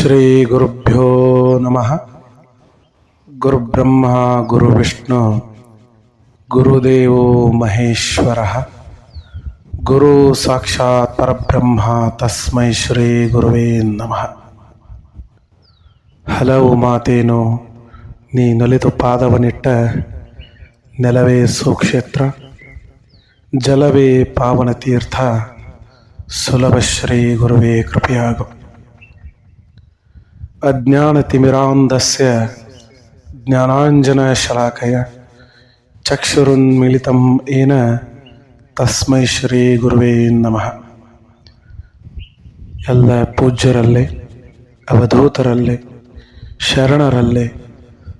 ಶ್ರೀ ಗುರುಭ್ಯೋ ನಮಃ. ಗುರುಬ್ರಹ್ಮ ಗುರುವಿಷ್ಣು ಗುರುದೇವೋ ಮಹೇಶ್ವರಃ. ಗುರು ಸಾಕ್ಷಾತ್ ಪರಬ್ರಹ್ಮ ತಸ್ಮೈ ಶ್ರೀ ಗುರುವೇ ನಮಃ. ಹಲವು ಮಾತೇನು ನೀ ನಲಿತು ಪಾದವನಿಟ್ಟ ನೆಲವೇ ಸುಕ್ಷೇತ್ರ, ಜಲವೇ ಪಾವನ ತೀರ್ಥ, ಸುಲಭ ಶ್ರೀ ಗುರುವೇ ಕೃಪೆಯಾಗು. ಅಜ್ಞಾನತಿಮಿರಾಂಧಸ್ಯ ಜ್ಞಾನಾಂಜನಶಲಾಕಯ ಚಕ್ಷುರುನ್ಮಿಲಿತಂ ಯೇನ ತಸ್ಮೈ ಶ್ರೀ ಗುರುವೇ ನಮಃ. ಎಲ್ಲ ಪೂಜ್ಯರಲ್ಲೇ, ಅವಧೂತರಲ್ಲೇ, ಶರಣರಲ್ಲೇ,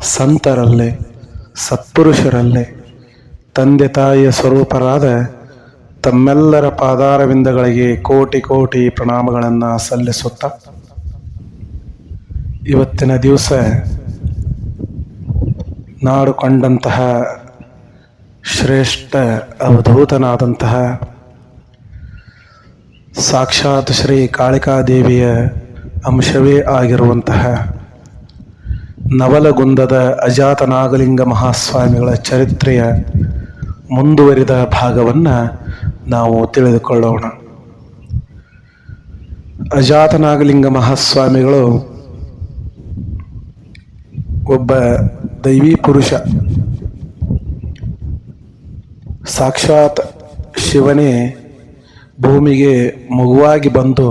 ಸಂತರಲ್ಲೇ, ಸತ್ಪುರುಷರಲ್ಲೇ, ತಂದೆ ತಾಯಿಯ ಸ್ವರೂಪರಾದ ತಮ್ಮೆಲ್ಲರ ಪಾದಾರವಿಂದಗಳಿಗೆ ಕೋಟಿ ಕೋಟಿ ಪ್ರಣಾಮಗಳನ್ನು ಸಲ್ಲಿಸುತ್ತಾ, ಇವತ್ತಿನ ದಿವಸ ನಾಡು ಕಂಡಂತಹ ಶ್ರೇಷ್ಠ ಅವಧೂತನಾದಂತಹ ಸಾಕ್ಷಾತ್ ಶ್ರೀ ಕಾಳಿಕಾದೇವಿಯ ಅಂಶವೇ ಆಗಿರುವಂತಹ ನವಲಗುಂದದ ಅಜಾತ ನಾಗಲಿಂಗ ಮಹಾಸ್ವಾಮಿಗಳ ಚರಿತ್ರೆಯ ಮುಂದುವರಿದ ಭಾಗವನ್ನು ನಾವು ತಿಳಿದುಕೊಳ್ಳೋಣ. ಅಜಾತ ನಾಗಲಿಂಗ ಮಹಾಸ್ವಾಮಿಗಳು ಒಬ್ಬ ದೈವಿ ಪುರುಷ. ಸಾಕ್ಷಾತ್ ಶಿವನೇ ಭೂಮಿಗೆ ಮಗುವಾಗಿ ಬಂದು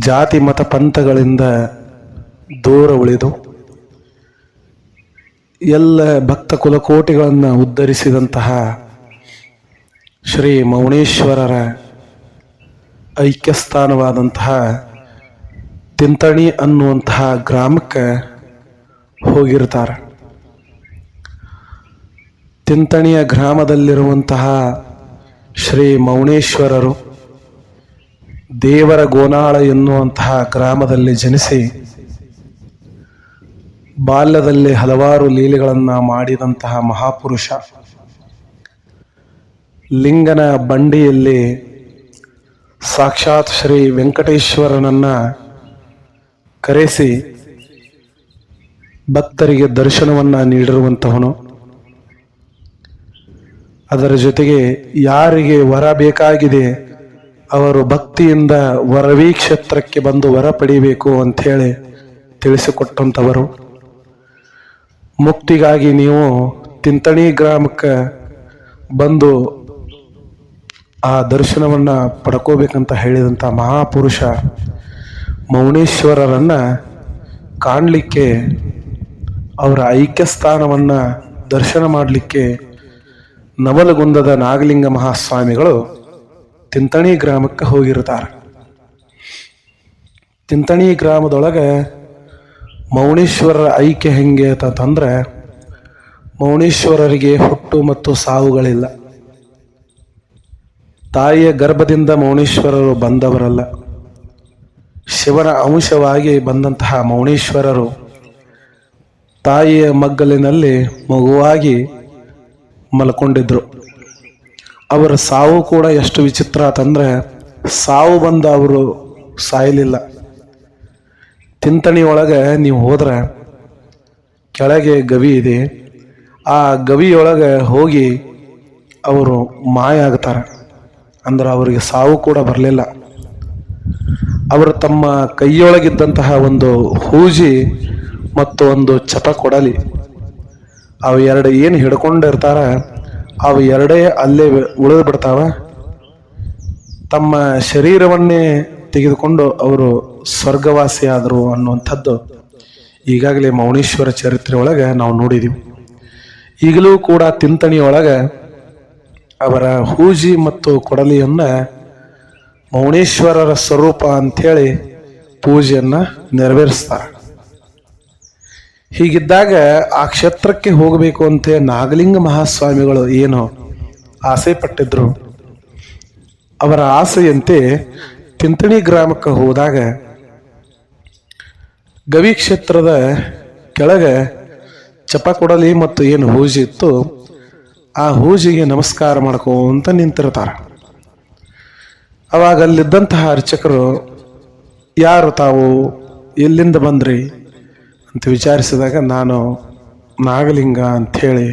ಜಾತಿ ಮತ ಪಂಥಗಳಿಂದ ದೂರ ಉಳಿದು ಎಲ್ಲ ಭಕ್ತ ಕುಲಕೋಟಿಗಳನ್ನು ಉದ್ಧರಿಸಿದಂತಹ ಶ್ರೀ ಮೌನೇಶ್ವರರ ಐಕ್ಯಸ್ಥಾನವಾದಂತಹ ತಿಂತಣಿ ಅನ್ನುವಂತಹ ಗ್ರಾಮಕ್ಕೆ ಹೋಗಿರ್ತಾರೆ. ತಿಂತಣಿಯ ಗ್ರಾಮದಲ್ಲಿರುವಂತಹ ಶ್ರೀ ಮೌನೇಶ್ವರರು ದೇವರ ಗೋನಾಳ ಎನ್ನುವಂತಹ ಗ್ರಾಮದಲ್ಲಿ ಜನಿಸಿ ಬಾಲ್ಯದಲ್ಲಿ ಹಲವಾರು ಲೀಲೆಗಳನ್ನು ಮಾಡಿದಂತಹ ಮಹಾಪುರುಷ. ಲಿಂಗನ ಬಂಡಿಯಲ್ಲಿ ಸಾಕ್ಷಾತ್ ಶ್ರೀ ವೆಂಕಟೇಶ್ವರನನ್ನ ಕರೆಸಿ ಭಕ್ತರಿಗೆ ದರ್ಶನವನ್ನು ನೀಡಿರುವಂತಹವನು. ಅದರ ಜೊತೆಗೆ ಯಾರಿಗೆ ವರ ಬೇಕಾಗಿದೆ ಅವರು ಭಕ್ತಿಯಿಂದ ವರವೀ ಕ್ಷೇತ್ರಕ್ಕೆ ಬಂದು ವರ ಪಡಿಬೇಕು ಅಂಥೇಳಿ ತಿಳಿಸಿಕೊಟ್ಟಂಥವರು. ಮುಕ್ತಿಗಾಗಿ ನೀವು ತಿಂತಣಿ ಗ್ರಾಮಕ್ಕೆ ಬಂದು ಆ ದರ್ಶನವನ್ನು ಪಡ್ಕೋಬೇಕಂತ ಹೇಳಿದಂಥ ಮಹಾಪುರುಷ ಮೌನೇಶ್ವರರನ್ನ ಕಾಣಲಿಕ್ಕೆ, ಅವರ ಐಕ್ಯಸ್ಥಾನವನ್ನು ದರ್ಶನ ಮಾಡಲಿಕ್ಕೆ ನವಲಗುಂದದ ನಾಗಲಿಂಗ ಮಹಾಸ್ವಾಮಿಗಳು ತಿಂತಣಿ ಗ್ರಾಮಕ್ಕೆ ಹೋಗಿರ್ತಾರೆ. ತಿಂತಣಿ ಗ್ರಾಮದೊಳಗೆ ಮೌನೇಶ್ವರರ ಐಕ್ಯ ಹೆಂಗೆ ಅಂತಂದ್ರೆ, ಮೌನೇಶ್ವರರಿಗೆ ಹುಟ್ಟು ಮತ್ತು ಸಾವುಗಳಿಲ್ಲ. ತಾಯಿಯ ಗರ್ಭದಿಂದ ಮೌನೇಶ್ವರರು ಬಂದವರಲ್ಲ. ಶಿವನ ಅಂಶವಾಗಿ ಬಂದಂತಹ ಮೌನೇಶ್ವರರು ತಾಯಿಯ ಮಗ್ಗಲಿನಲ್ಲಿ ಮಗುವಾಗಿ ಮಲ್ಕೊಂಡಿದ್ರು. ಅವರ ಸಾವು ಕೂಡ ಎಷ್ಟು ವಿಚಿತ್ರ ಅಂತಂದ್ರೆ, ಸಾವು ಬಂದ ಅವರು ಸಾಯಲಿಲ್ಲ. ತಿಂತಣಿ ಒಳಗೆ ನೀವು ಹೋದ್ರೆ ಕೆಳಗೆ ಗವಿ ಇದೆ. ಆ ಗವಿಯೊಳಗೆ ಹೋಗಿ ಅವರು ಮಾಯ ಆಗ್ತಾರೆ. ಅಂದ್ರೆ ಅವರಿಗೆ ಸಾವು ಕೂಡ ಬರಲಿಲ್ಲ. ಅವರು ತಮ್ಮ ಕೈಯೊಳಗಿದ್ದಂತಹ ಒಂದು ಹೂಜಿ ಮತ್ತು ಒಂದು ಚಪ ಕೊಡಲಿ, ಅವು ಎರಡು ಏನು ಹಿಡ್ಕೊಂಡಿರ್ತಾರ ಅವು ಎರಡೇ ಅಲ್ಲೇ ಉಳಿದು ಬಿಡ್ತಾವ. ತಮ್ಮ ಶರೀರವನ್ನೇ ತೆಗೆದುಕೊಂಡು ಅವರು ಸ್ವರ್ಗವಾಸಿಯಾದರು ಅನ್ನುವಂಥದ್ದು ಈಗಾಗಲೇ ಮೌನೇಶ್ವರ ಚರಿತ್ರೆ ಒಳಗೆ ನಾವು ನೋಡಿದ್ದೀವಿ. ಈಗಲೂ ಕೂಡ ತಿಂತಣಿಯೊಳಗೆ ಅವರ ಹೂಜಿ ಮತ್ತು ಕೊಡಲಿಯನ್ನ ಮೌನೇಶ್ವರರ ಸ್ವರೂಪ ಅಂಥೇಳಿ ಪೂಜೆಯನ್ನ ನೆರವೇರಿಸ್ತಾರೆ. ಹೀಗಿದ್ದಾಗ ಆ ಕ್ಷೇತ್ರಕ್ಕೆ ಹೋಗಬೇಕು ಅಂತ ನಾಗಲಿಂಗ ಮಹಾಸ್ವಾಮಿಗಳು ಏನು ಆಸೆ ಪಟ್ಟಿದ್ರು, ಅವರ ಆಸೆಯಂತೆ ತಿಂತಣಿ ಗ್ರಾಮಕ್ಕೆ ಹೋದಾಗ ಗವಿ ಕ್ಷೇತ್ರದ ಕೆಳಗೆ ಚಪ ಕೊಡಲಿ ಮತ್ತು ಏನು ಹೂಜಿ ಇತ್ತು ಆ ಹೂಜಿಗೆ ನಮಸ್ಕಾರ ಮಾಡ್ಕೊಂತ ನಿಂತಿರ್ತಾರೆ. ಅವಾಗ ಅಲ್ಲಿದ್ದಂತಹ ಅರ್ಚಕರು ಯಾರು ತಾವು, ಎಲ್ಲಿಂದ ಬಂದ್ರಿ ಅಂತ ವಿಚಾರಿಸಿದಾಗ ನಾನು ನಾಗಲಿಂಗ ಅಂಥೇಳಿ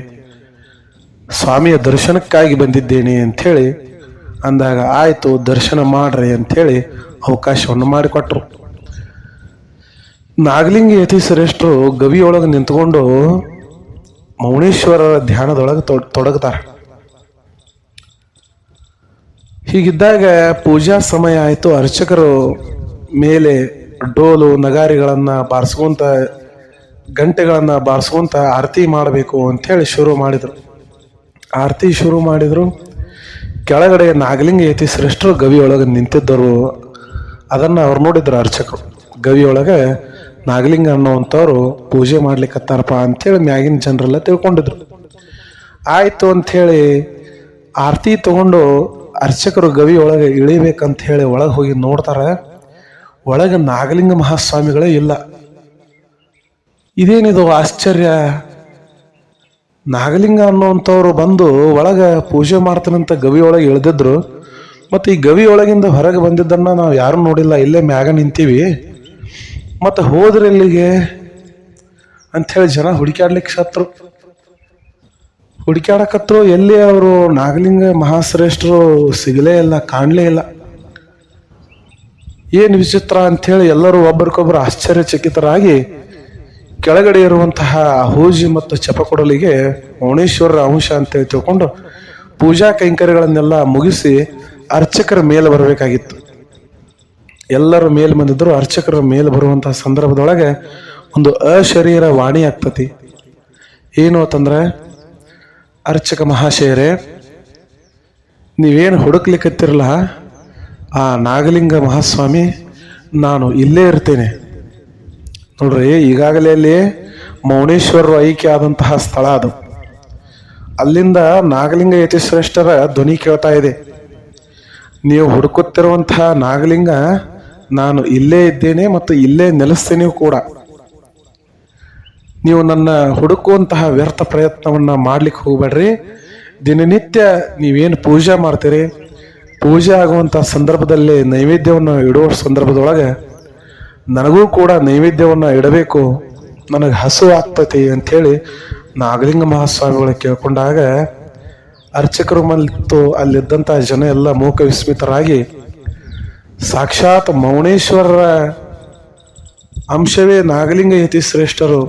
ಸ್ವಾಮಿಯ ದರ್ಶನಕ್ಕಾಗಿ ಬಂದಿದ್ದೇನೆ ಅಂಥೇಳಿ ಅಂದಾಗ, ಆಯಿತು ದರ್ಶನ ಮಾಡ್ರಿ ಅಂಥೇಳಿ ಅವಕಾಶವನ್ನು ಮಾಡಿಕೊಟ್ರು. ನಾಗಲಿಂಗ ಯತೀಶ್ವರಷ್ಟು ಗವಿಯೊಳಗೆ ನಿಂತ್ಕೊಂಡು ಮೌನೇಶ್ವರರ ಧ್ಯಾನದೊಳಗೆ ತೊಡಗ್ತಾರೆ. ಹೀಗಿದ್ದಾಗ ಪೂಜಾ ಸಮಯ ಆಯಿತು. ಅರ್ಚಕರು ಮೇಲೆ ಡೋಲು ನಗಾರಿಗಳನ್ನ ಬಾರಿಸ್ಕೊಂತ, ಗಂಟೆಗಳನ್ನ ಬಾರಿಸ್ಕೊಂತ ಆರತಿ ಮಾಡಬೇಕು ಅಂಥೇಳಿ ಶುರು ಮಾಡಿದ್ರು. ಆರತಿ ಶುರು ಮಾಡಿದ್ರು. ಕೆಳಗಡೆ ನಾಗಲಿಂಗ ಯತೀಶ್ವರಷ್ಟು ಗವಿಯೊಳಗೆ ನಿಂತಿದ್ದರು. ಅದನ್ನು ಅವ್ರು ನೋಡಿದ್ರು ಅರ್ಚಕರು. ಗವಿಯೊಳಗೆ ನಾಗಲಿಂಗ ಅನ್ನೋವಂಥವ್ರು ಪೂಜೆ ಮಾಡ್ಲಿಕ್ಕತ್ತಾರಪ್ಪ ಅಂಥೇಳಿ ಮ್ಯಾಗಿನ ಜನರೆಲ್ಲ ತಿಳ್ಕೊಂಡಿದ್ರು. ಆಯಿತು ಅಂಥೇಳಿ ಆರತಿ ತಗೊಂಡು ಅರ್ಚಕರು ಗವಿಯೊಳಗೆ ಇಳಿಬೇಕಂತ ಹೇಳಿ ಒಳಗೆ ಹೋಗಿ ನೋಡ್ತಾರೆ. ಒಳಗೆ ನಾಗಲಿಂಗ ಮಹಾಸ್ವಾಮಿಗಳೇ ಇಲ್ಲ. ಇದೇನಿದು ಆಶ್ಚರ್ಯ, ನಾಗಲಿಂಗ ಅನ್ನೋವಂಥವ್ರು ಬಂದು ಒಳಗೆ ಪೂಜೆ ಮಾಡ್ತಾನಂತ ಗವಿಯೊಳಗೆ ಇಳಿದಿದ್ರು, ಮತ್ತು ಈ ಗವಿಯೊಳಗಿಂದ ಹೊರಗೆ ಬಂದಿದ್ದನ್ನು ನಾವು ಯಾರು ನೋಡಿಲ್ಲ, ಇಲ್ಲೇ ಮ್ಯಾಗ ನಿಂತೀವಿ, ಮತ್ತು ಹೋದ್ರೆ ಇಲ್ಲಿಗೆ ಅಂಥೇಳಿ ಜನ ಹುಡುಕ್ಯಾಡಕತ್ರು. ಎಲ್ಲಿ ಅವರು ನಾಗಲಿಂಗ ಮಹಾಶ್ರೇಷ್ಠರು ಸಿಗಲೇ ಇಲ್ಲ, ಕಾಣಲೇ ಇಲ್ಲ. ಏನು ವಿಚಿತ್ರ ಅಂಥೇಳಿ ಎಲ್ಲರೂ ಒಬ್ಬರಿಗೊಬ್ಬರು ಆಶ್ಚರ್ಯಚಕಿತರಾಗಿ ಕೆಳಗಡೆ ಇರುವಂತಹ ಹೂಜಿ ಮತ್ತು ಚಪಕೊಡಲಿಗೆ ಮೌನೇಶ್ವರರ ಅಂಶ ಅಂತೇಳಿ ತಿಳ್ಕೊಂಡು ಪೂಜಾ ಕೈಂಕರ್ಯಗಳನ್ನೆಲ್ಲ ಮುಗಿಸಿ ಅರ್ಚಕರ ಮೇಲೆ ಬರಬೇಕಾಗಿತ್ತು. ಎಲ್ಲರೂ ಮೇಲೆ ಬಂದಿದ್ರು. ಅರ್ಚಕರ ಮೇಲೆ ಬರುವಂತಹ ಸಂದರ್ಭದೊಳಗೆ ಒಂದು ಅಶರೀರ ವಾಣಿ ಆಗ್ತತಿ. ಏನು ಅಂತಂದ್ರೆ, ಅರ್ಚಕ ಮಹಾಶಯರೇ, ನೀವೇನು ಹುಡುಕ್ಲಿಕ್ಕತ್ತಿರಲ್ಲ ಆ ನಾಗಲಿಂಗ ಮಹಾಸ್ವಾಮಿ, ನಾನು ಇಲ್ಲೇ ಇರ್ತೇನೆ ನೋಡ್ರಿ. ಈಗಾಗಲೇ ಅಲ್ಲಿ ಮೌನೇಶ್ವರರು ಐಕ್ಯ ಆದಂತಹ ಸ್ಥಳ ಅದು. ಅಲ್ಲಿಂದ ನಾಗಲಿಂಗ ಯತಿಶ್ರೇಷ್ಠರ ಧ್ವನಿ ಕೇಳ್ತಾ ಇದೆ. ನೀವು ಹುಡುಕುತ್ತಿರುವಂತಹ ನಾಗಲಿಂಗ ನಾನು ಇಲ್ಲೇ ಇದ್ದೇನೆ ಮತ್ತು ಇಲ್ಲೇ ನೆಲೆಸ್ತೇನೆ ಕೂಡ. ನೀವು ನನ್ನ ಹುಡುಕುವಂತಹ ವ್ಯರ್ಥ ಪ್ರಯತ್ನವನ್ನ ಮಾಡ್ಲಿಕ್ಕೆ ಹೋಗ್ಬೇಡ್ರಿ. ದಿನನಿತ್ಯ ನೀವೇನು ಪೂಜೆ ಮಾಡ್ತೀರಿ, ಪೂಜೆ ಆಗುವಂತಹ ಸಂದರ್ಭದಲ್ಲಿ ನೈವೇದ್ಯವನ್ನು ಇಡುವ ಸಂದರ್ಭದೊಳಗೆ ನನಗೂ ಕೂಡ ನೈವೇದ್ಯವನ್ನು ಇಡಬೇಕು, ನನಗೆ ಹಸು ಆಗ್ತೈತಿ ಅಂಥೇಳಿ ನಾಗಲಿಂಗ ಮಹಾಸ್ವಾಮಿಗಳು ಕೇಳ್ಕೊಂಡಾಗ ಅರ್ಚಕರು ಮತ್ತು ಅಲ್ಲಿದ್ದಂಥ ಜನ ಎಲ್ಲ ಮೂಕ ವಿಸ್ಮಿತರಾಗಿ, ಸಾಕ್ಷಾತ್ ಮೌನೇಶ್ವರರ ಅಂಶವೇ ನಾಗಲಿಂಗ ಯತಿಶ್ರೇಷ್ಠರು,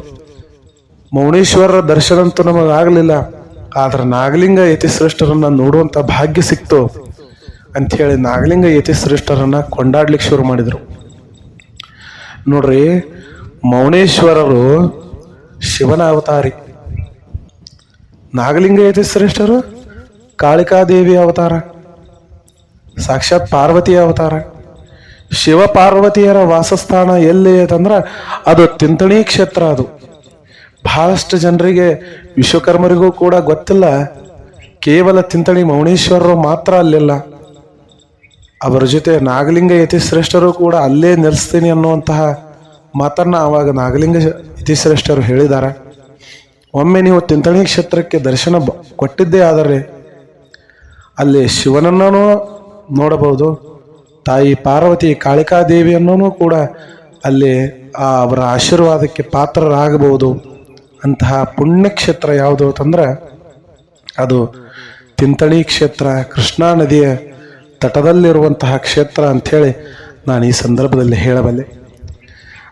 ಮೌನೇಶ್ವರರ ದರ್ಶನ ಅಂತೂ ನಮಗಾಗಲಿಲ್ಲ, ಆದ್ರೆ ನಾಗಲಿಂಗ ಯತಿಶ್ರೇಷ್ಠರನ್ನ ನೋಡುವಂಥ ಭಾಗ್ಯ ಸಿಕ್ತು ಅಂಥೇಳಿ ನಾಗಲಿಂಗ ಯತಿಶ್ರೇಷ್ಠರನ್ನ ಕೊಂಡಾಡ್ಲಿಕ್ಕೆ ಶುರು ಮಾಡಿದರು. ನೋಡ್ರಿ, ಮೌನೇಶ್ವರರು ಶಿವನ ಅವತಾರಿ, ನಾಗಲಿಂಗ ಯತಿಶ್ರೇಷ್ಠರು ಕಾಳಿಕಾದೇವಿ ಅವತಾರ, ಸಾಕ್ಷಾತ್ ಪಾರ್ವತಿಯ ಅವತಾರ. ಶಿವ ಪಾರ್ವತಿಯರ ವಾಸಸ್ಥಾನ ಎಲ್ಲಿ ಅಂತಂದ್ರೆ ಅದು ತಿಂತಣಿ ಕ್ಷೇತ್ರ. ಅದು ಬಹಳಷ್ಟು ಜನರಿಗೆ, ವಿಶ್ವಕರ್ಮರಿಗೂ ಕೂಡ ಗೊತ್ತಿಲ್ಲ. ಕೇವಲ ತಿಂತಣಿ ಮೌನೇಶ್ವರರು ಮಾತ್ರ ಅಲ್ಲಿಲ್ಲ, ಅವರ ಜೊತೆ ನಾಗಲಿಂಗ ಯತಿಶ್ರೇಷ್ಠರು ಕೂಡ ಅಲ್ಲೇ ನೆಲೆಸ್ತೀನಿ ಅನ್ನುವಂತಹ ಮಾತನ್ನ ಆವಾಗ ನಾಗಲಿಂಗ ಯತಿಶ್ರೇಷ್ಠರು ಹೇಳಿದ್ದಾರೆ. ಒಮ್ಮೆ ನೀವು ತಿಂತಣಿ ಕ್ಷೇತ್ರಕ್ಕೆ ದರ್ಶನ ಕೊಟ್ಟಿದ್ದೇ ಆದರೆ ಅಲ್ಲಿ ಶಿವನನ್ನೂ ನೋಡಬಹುದು, ತಾಯಿ ಪಾರ್ವತಿ ಕಾಳಿಕಾದೇವಿಯನ್ನೂ ಕೂಡ ಅಲ್ಲಿ ಅವರ ಆಶೀರ್ವಾದಕ್ಕೆ ಪಾತ್ರರಾಗಬಹುದು. ಅಂತಹ ಪುಣ್ಯಕ್ಷೇತ್ರ ಯಾವುದು ಅಂತಂದ್ರೆ ಅದು ತಿಂತಣಿ ಕ್ಷೇತ್ರ, ಕೃಷ್ಣಾ ನದಿಯ ತಟದಲ್ಲಿರುವಂತಹ ಕ್ಷೇತ್ರ ಅಂಥೇಳಿ ನಾನು ಈ ಸಂದರ್ಭದಲ್ಲಿ ಹೇಳಬಲ್ಲೆ.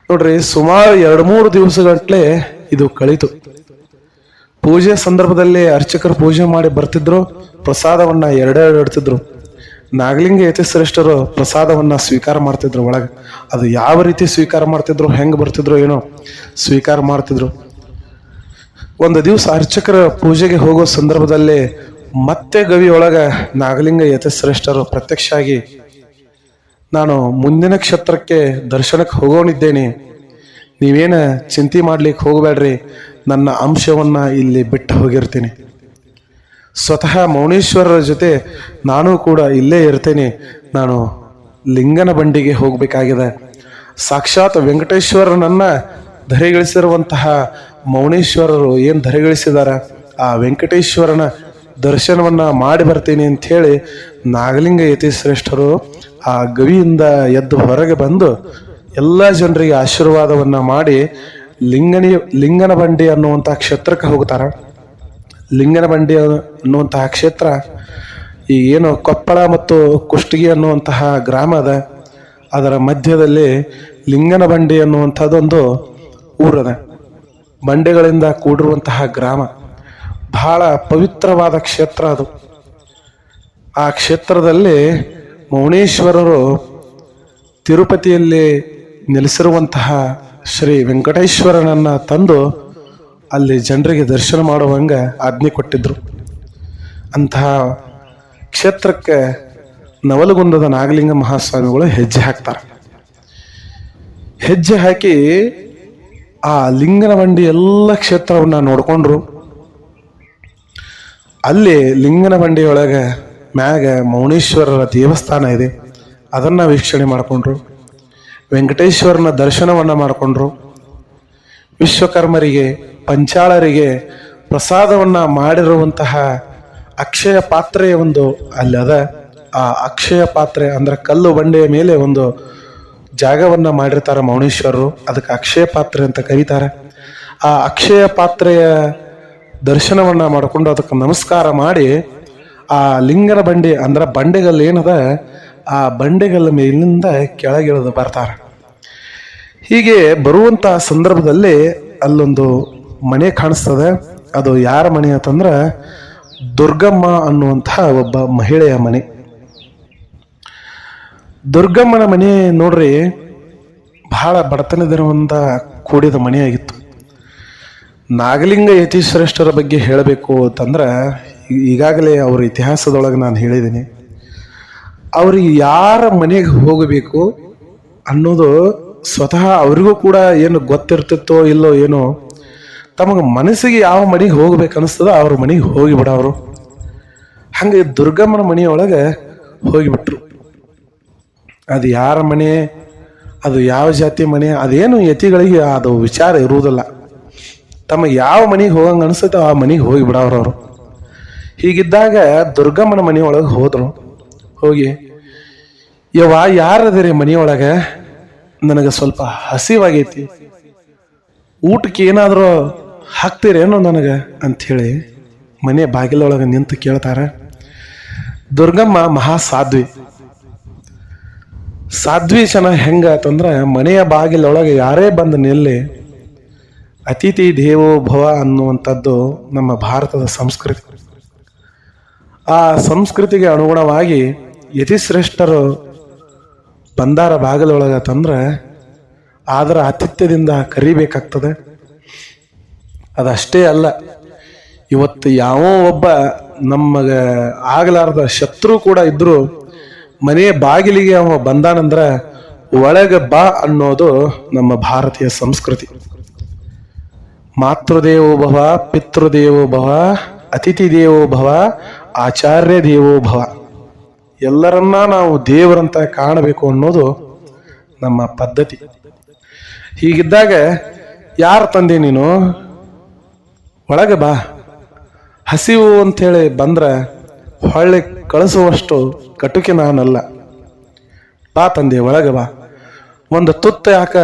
ನೋಡ್ರಿ, ಸುಮಾರು 2-3 ದಿವಸಗಟ್ಟಲೆ ಇದು ಕಳೀತು. ಪೂಜೆ ಸಂದರ್ಭದಲ್ಲಿ ಅರ್ಚಕರು ಪೂಜೆ ಮಾಡಿ ಬರ್ತಿದ್ರು, ಪ್ರಸಾದವನ್ನ ಎರಡೆರಡು ಇಡ್ತಿದ್ರು. ನಾಗಲಿಂಗ ಯತಿಶ್ರೇಷ್ಠರು ಪ್ರಸಾದವನ್ನ ಸ್ವೀಕಾರ ಮಾಡ್ತಿದ್ರು ಒಳಗೆ. ಅದು ಯಾವ ರೀತಿ ಸ್ವೀಕಾರ ಮಾಡ್ತಿದ್ರು, ಹೆಂಗೆ ಬರ್ತಿದ್ರು ಏನೋ ಸ್ವೀಕಾರ ಮಾಡ್ತಿದ್ರು. ಒಂದು ದಿವಸ ಅರ್ಚಕರ ಪೂಜೆಗೆ ಹೋಗೋ ಸಂದರ್ಭದಲ್ಲಿ ಮತ್ತೆ ಗವಿಯೊಳಗ ನಾಗಲಿಂಗ ಯತಿಶ್ರೇಷ್ಠರು ಪ್ರತ್ಯಕ್ಷ ಆಗಿ, ನಾನು ಮುಂದಿನ ಕ್ಷೇತ್ರಕ್ಕೆ ದರ್ಶನಕ್ಕೆ ಹೋಗೋನಿದ್ದೇನೆ, ನೀವೇನ ಚಿಂತೆ ಮಾಡ್ಲಿಕ್ಕೆ ಹೋಗಬೇಡ್ರಿ, ನನ್ನ ಅಂಶವನ್ನ ಇಲ್ಲಿ ಬಿಟ್ಟು ಹೋಗಿರ್ತೀನಿ, ಸ್ವತಃ ಮೌನೇಶ್ವರರ ಜೊತೆ ನಾನು ಕೂಡ ಇಲ್ಲೇ ಇರ್ತೇನೆ, ನಾನು ಲಿಂಗನ ಬಂಡಿಗೆ ಹೋಗ್ಬೇಕಾಗಿದೆ. ಸಾಕ್ಷಾತ್ ವೆಂಕಟೇಶ್ವರನನ್ನ ಧರೆಗಳಿಸಿರುವಂತಹ ಮೌನೇಶ್ವರರು ಏನು ಧರೆಗಳಿಸಿದಾರ, ಆ ವೆಂಕಟೇಶ್ವರನ ದರ್ಶನವನ್ನ ಮಾಡಿ ಬರ್ತೀನಿ ಅಂತ ಹೇಳಿ ನಾಗಲಿಂಗ ಯತಿಶ್ರೇಷ್ಠರು ಆ ಗವಿಯಿಂದ ಎದ್ದು ಹೊರಗೆ ಬಂದು ಎಲ್ಲ ಜನರಿಗೆ ಆಶೀರ್ವಾದವನ್ನ ಮಾಡಿ ಲಿಂಗನಬಂಡಿ ಅನ್ನುವಂಥ ಕ್ಷೇತ್ರಕ್ಕೆ ಹೋಗ್ತಾರ. ಲಿಂಗನಬಂಡಿ ಅನ್ನುವಂತಹ ಕ್ಷೇತ್ರ ಈ ಏನು ಕೊಪ್ಪಳ ಮತ್ತು ಕುಷ್ಟಗಿ ಅನ್ನುವಂತಹ ಗ್ರಾಮ ಅದ, ಅದರ ಮಧ್ಯದಲ್ಲಿ ಲಿಂಗನಬಂಡಿ ಅನ್ನುವಂಥದ್ದೊಂದು ಊರದ. ಬಂಡೆಗಳಿಂದ ಕೂಡಿರುವಂತಹ ಗ್ರಾಮ, ಬಹಳ ಪವಿತ್ರವಾದ ಕ್ಷೇತ್ರ ಅದು. ಆ ಕ್ಷೇತ್ರದಲ್ಲಿ ಮೌನೇಶ್ವರರು ತಿರುಪತಿಯಲ್ಲಿ ನೆಲೆಸಿರುವಂತಹ ಶ್ರೀ ವೆಂಕಟೇಶ್ವರನನ್ನ ತಂದು ಅಲ್ಲಿ ಜನರಿಗೆ ದರ್ಶನ ಮಾಡುವಂಗೆ ಆಜ್ಞೆ ಕೊಟ್ಟಿದ್ರು. ಅಂತಹ ಕ್ಷೇತ್ರಕ್ಕೆ ನವಲಗುಂದದ ನಾಗಲಿಂಗ ಮಹಾಸ್ವಾಮಿಗಳು ಹೆಜ್ಜೆ ಹಾಕ್ತಾರೆ. ಹೆಜ್ಜೆ ಹಾಕಿ ಆ ಲಿಂಗನಬಂಡಿ ಎಲ್ಲ ಕ್ಷೇತ್ರವನ್ನ ನೋಡ್ಕೊಂಡ್ರು. ಅಲ್ಲಿ ಲಿಂಗನಬಂಡಿಯೊಳಗೆ ಮ್ಯಾಗ ಮೌನೇಶ್ವರರ ದೇವಸ್ಥಾನ ಇದೆ, ಅದನ್ನ ವೀಕ್ಷಣೆ ಮಾಡಿಕೊಂಡ್ರು. ವೆಂಕಟೇಶ್ವರನ ದರ್ಶನವನ್ನ ಮಾಡಿಕೊಂಡ್ರು. ವಿಶ್ವಕರ್ಮರಿಗೆ ಪಂಚಾಳರಿಗೆ ಪ್ರಸಾದವನ್ನ ಮಾಡಿರುವಂತಹ ಅಕ್ಷಯ ಪಾತ್ರೆಯ ಒಂದು ಅಲ್ಲಿ ಅದ. ಆ ಅಕ್ಷಯ ಪಾತ್ರೆ ಅಂದ್ರೆ ಕಲ್ಲು ಬಂಡೆಯ ಮೇಲೆ ಒಂದು ಜಾಗವನ್ನ ಮಾಡಿರ್ತಾರೆ ಮೌನೇಶ್ವರರು, ಅದಕ್ಕೆ ಅಕ್ಷಯ ಪಾತ್ರೆ ಅಂತ ಕರೀತಾರೆ. ಆ ಅಕ್ಷಯ ಪಾತ್ರೆಯ ದರ್ಶನವನ್ನ ಮಾಡಿಕೊಂಡು ಅದಕ್ಕೆ ನಮಸ್ಕಾರ ಮಾಡಿ ಆ ಲಿಂಗನ ಬಂಡಿ ಅಂದ್ರೆ ಬಂಡೆಗಲ್ಲು ಏನದ ಆ ಬಂಡೆಗಲ್ಲ ಮೇಲಿಂದ ಕೆಳಗಿಳಿದು ಬರ್ತಾರೆ. ಹೀಗೆ ಬರುವಂತ ಸಂದರ್ಭದಲ್ಲಿ ಅಲ್ಲೊಂದು ಮನೆ ಕಾಣಿಸ್ತದೆ. ಅದು ಯಾರ ಮನೆ ಅಂತಂದ್ರ ದುರ್ಗಮ್ಮ ಅನ್ನುವಂತಹ ಒಬ್ಬ ಮಹಿಳೆಯ ಮನೆ. ದುರ್ಗಮ್ಮನ ಮನೆ ನೋಡ್ರಿ ಬಹಳ ಬಡತನದಿಂದ ಕೂಡಿದ ಮನೆಯಾಗಿತ್ತು. ನಾಗಲಿಂಗ ಯತಿಶ್ರೇಷ್ಠರ ಬಗ್ಗೆ ಹೇಳಬೇಕು ಅಂತಂದ್ರೆ ಈಗಾಗಲೇ ಅವರ ಇತಿಹಾಸದೊಳಗೆ ನಾನು ಹೇಳಿದ್ದೀನಿ. ಅವ್ರಿಗೆ ಯಾರ ಮನೆಗೆ ಹೋಗಬೇಕು ಅನ್ನೋದು ಸ್ವತಃ ಅವರಿಗೂ ಕೂಡ ಏನು ಗೊತ್ತಿರ್ತಿತ್ತೋ ಇಲ್ಲೋ ಏನೋ, ತಮಗೆ ಮನಸ್ಸಿಗೆ ಯಾವ ಮನೆಗೆ ಹೋಗ್ಬೇಕು ಅನಿಸ್ತದ ಅವ್ರ ಮನೆಗೆ ಹೋಗಿಬಿಡವರು. ಹಂಗೆ ದುರ್ಗಮ್ಮನ ಮನೆಯೊಳಗೆ ಹೋಗಿಬಿಟ್ರು. ಅದು ಯಾರ ಮನೆ, ಅದು ಯಾವ ಜಾತಿ ಮನೆ, ಅದೇನು ಯತಿಗಳಿಗೆ ಅದು ವಿಚಾರ ಇರುವುದಿಲ್ಲ. ತಮಗೆ ಯಾವ ಮನೆಗೆ ಹೋಗಂಗೆ ಅನಿಸ್ತೋ ಆ ಮನೆಗೆ ಹೋಗಿಬಿಡವ್ರು ಅವರು. ಹೀಗಿದ್ದಾಗ ದುರ್ಗಮ್ಮನ ಮನೆಯೊಳಗೆ ಹೋದ್ರು. ಹೋಗಿ ಯವ್ವ ಯಾರದಿರಿ ಮನೆಯೊಳಗೆ, ನನಗೆ ಸ್ವಲ್ಪ ಹಸಿವಾಗೈತಿ, ಊಟಕ್ಕೆ ಏನಾದರೂ ಹಾಕ್ತೀರೇನೋ ನನಗೆ ಅಂಥೇಳಿ ಮನೆ ಬಾಗಿಲೊಳಗೆ ನಿಂತು ಕೇಳ್ತಾರೆ. ದುರ್ಗಮ್ಮ ಮಹಾ ಸಾಧ್ವಿ. ಸಾಧ್ವಿ ಜನ ಹೆಂಗ ಅಂತಂದ್ರೆ ಮನೆಯ ಬಾಗಿಲೊಳಗೆ ಯಾರೇ ಬಂದು ನಿಲ್ಲಿ ಅತಿಥಿ ದೇವೋ ಭವ ಅನ್ನುವಂಥದ್ದು ನಮ್ಮ ಭಾರತದ ಸಂಸ್ಕೃತಿ. ಆ ಸಂಸ್ಕೃತಿಗೆ ಅನುಗುಣವಾಗಿ ಯತಿಶ್ರೇಷ್ಠರು ಬಂದಾರ ಬಾಗಿಲೊಳಗೆ ತಂದ್ರೆ ಅದರ ಆತಿಥ್ಯದಿಂದ ಕರಿಬೇಕಾಗ್ತದೆ. ಅದಷ್ಟೇ ಅಲ್ಲ, ಇವತ್ತು ಯಾವ ಒಬ್ಬ ನಮಗೆ ಆಗಲಾರದ ಶತ್ರು ಕೂಡ ಇದ್ರು ಮನೆಯ ಬಾಗಿಲಿಗೆ ಅವ ಬಂದಾನಂದ್ರೆ ಒಳಗೆ ಬಾ ಅನ್ನೋದು ನಮ್ಮ ಭಾರತೀಯ ಸಂಸ್ಕೃತಿ. ಮಾತೃದೇವೋ ಭವ, ಪಿತೃದೇವೋ ಭವ, ಅತಿಥಿ ದೇವೋ ಭವ, ಆಚಾರ್ಯ ದೇವೋ ಭವ. ಎಲ್ಲರನ್ನ ನಾವು ದೇವರಂತ ಕಾಣಬೇಕು ಅನ್ನೋದು ನಮ್ಮ ಪದ್ಧತಿ. ಹೀಗಿದ್ದಾಗ ಯಾರು ತಂದೆ ನೀನು, ಒಳಗೆ ಬಾ, ಹಸಿವು ಅಂಥೇಳಿ ಬಂದ್ರೆ ಹೊಳ್ಳಿ ಕಳಿಸುವಷ್ಟು ಕಟುಕಿ ನಾನಲ್ಲ, ಬಾ ತಂದೆ ಒಳಗೆ ಬಾ, ಒಂದು ತುತ್ತ ಯಾಕ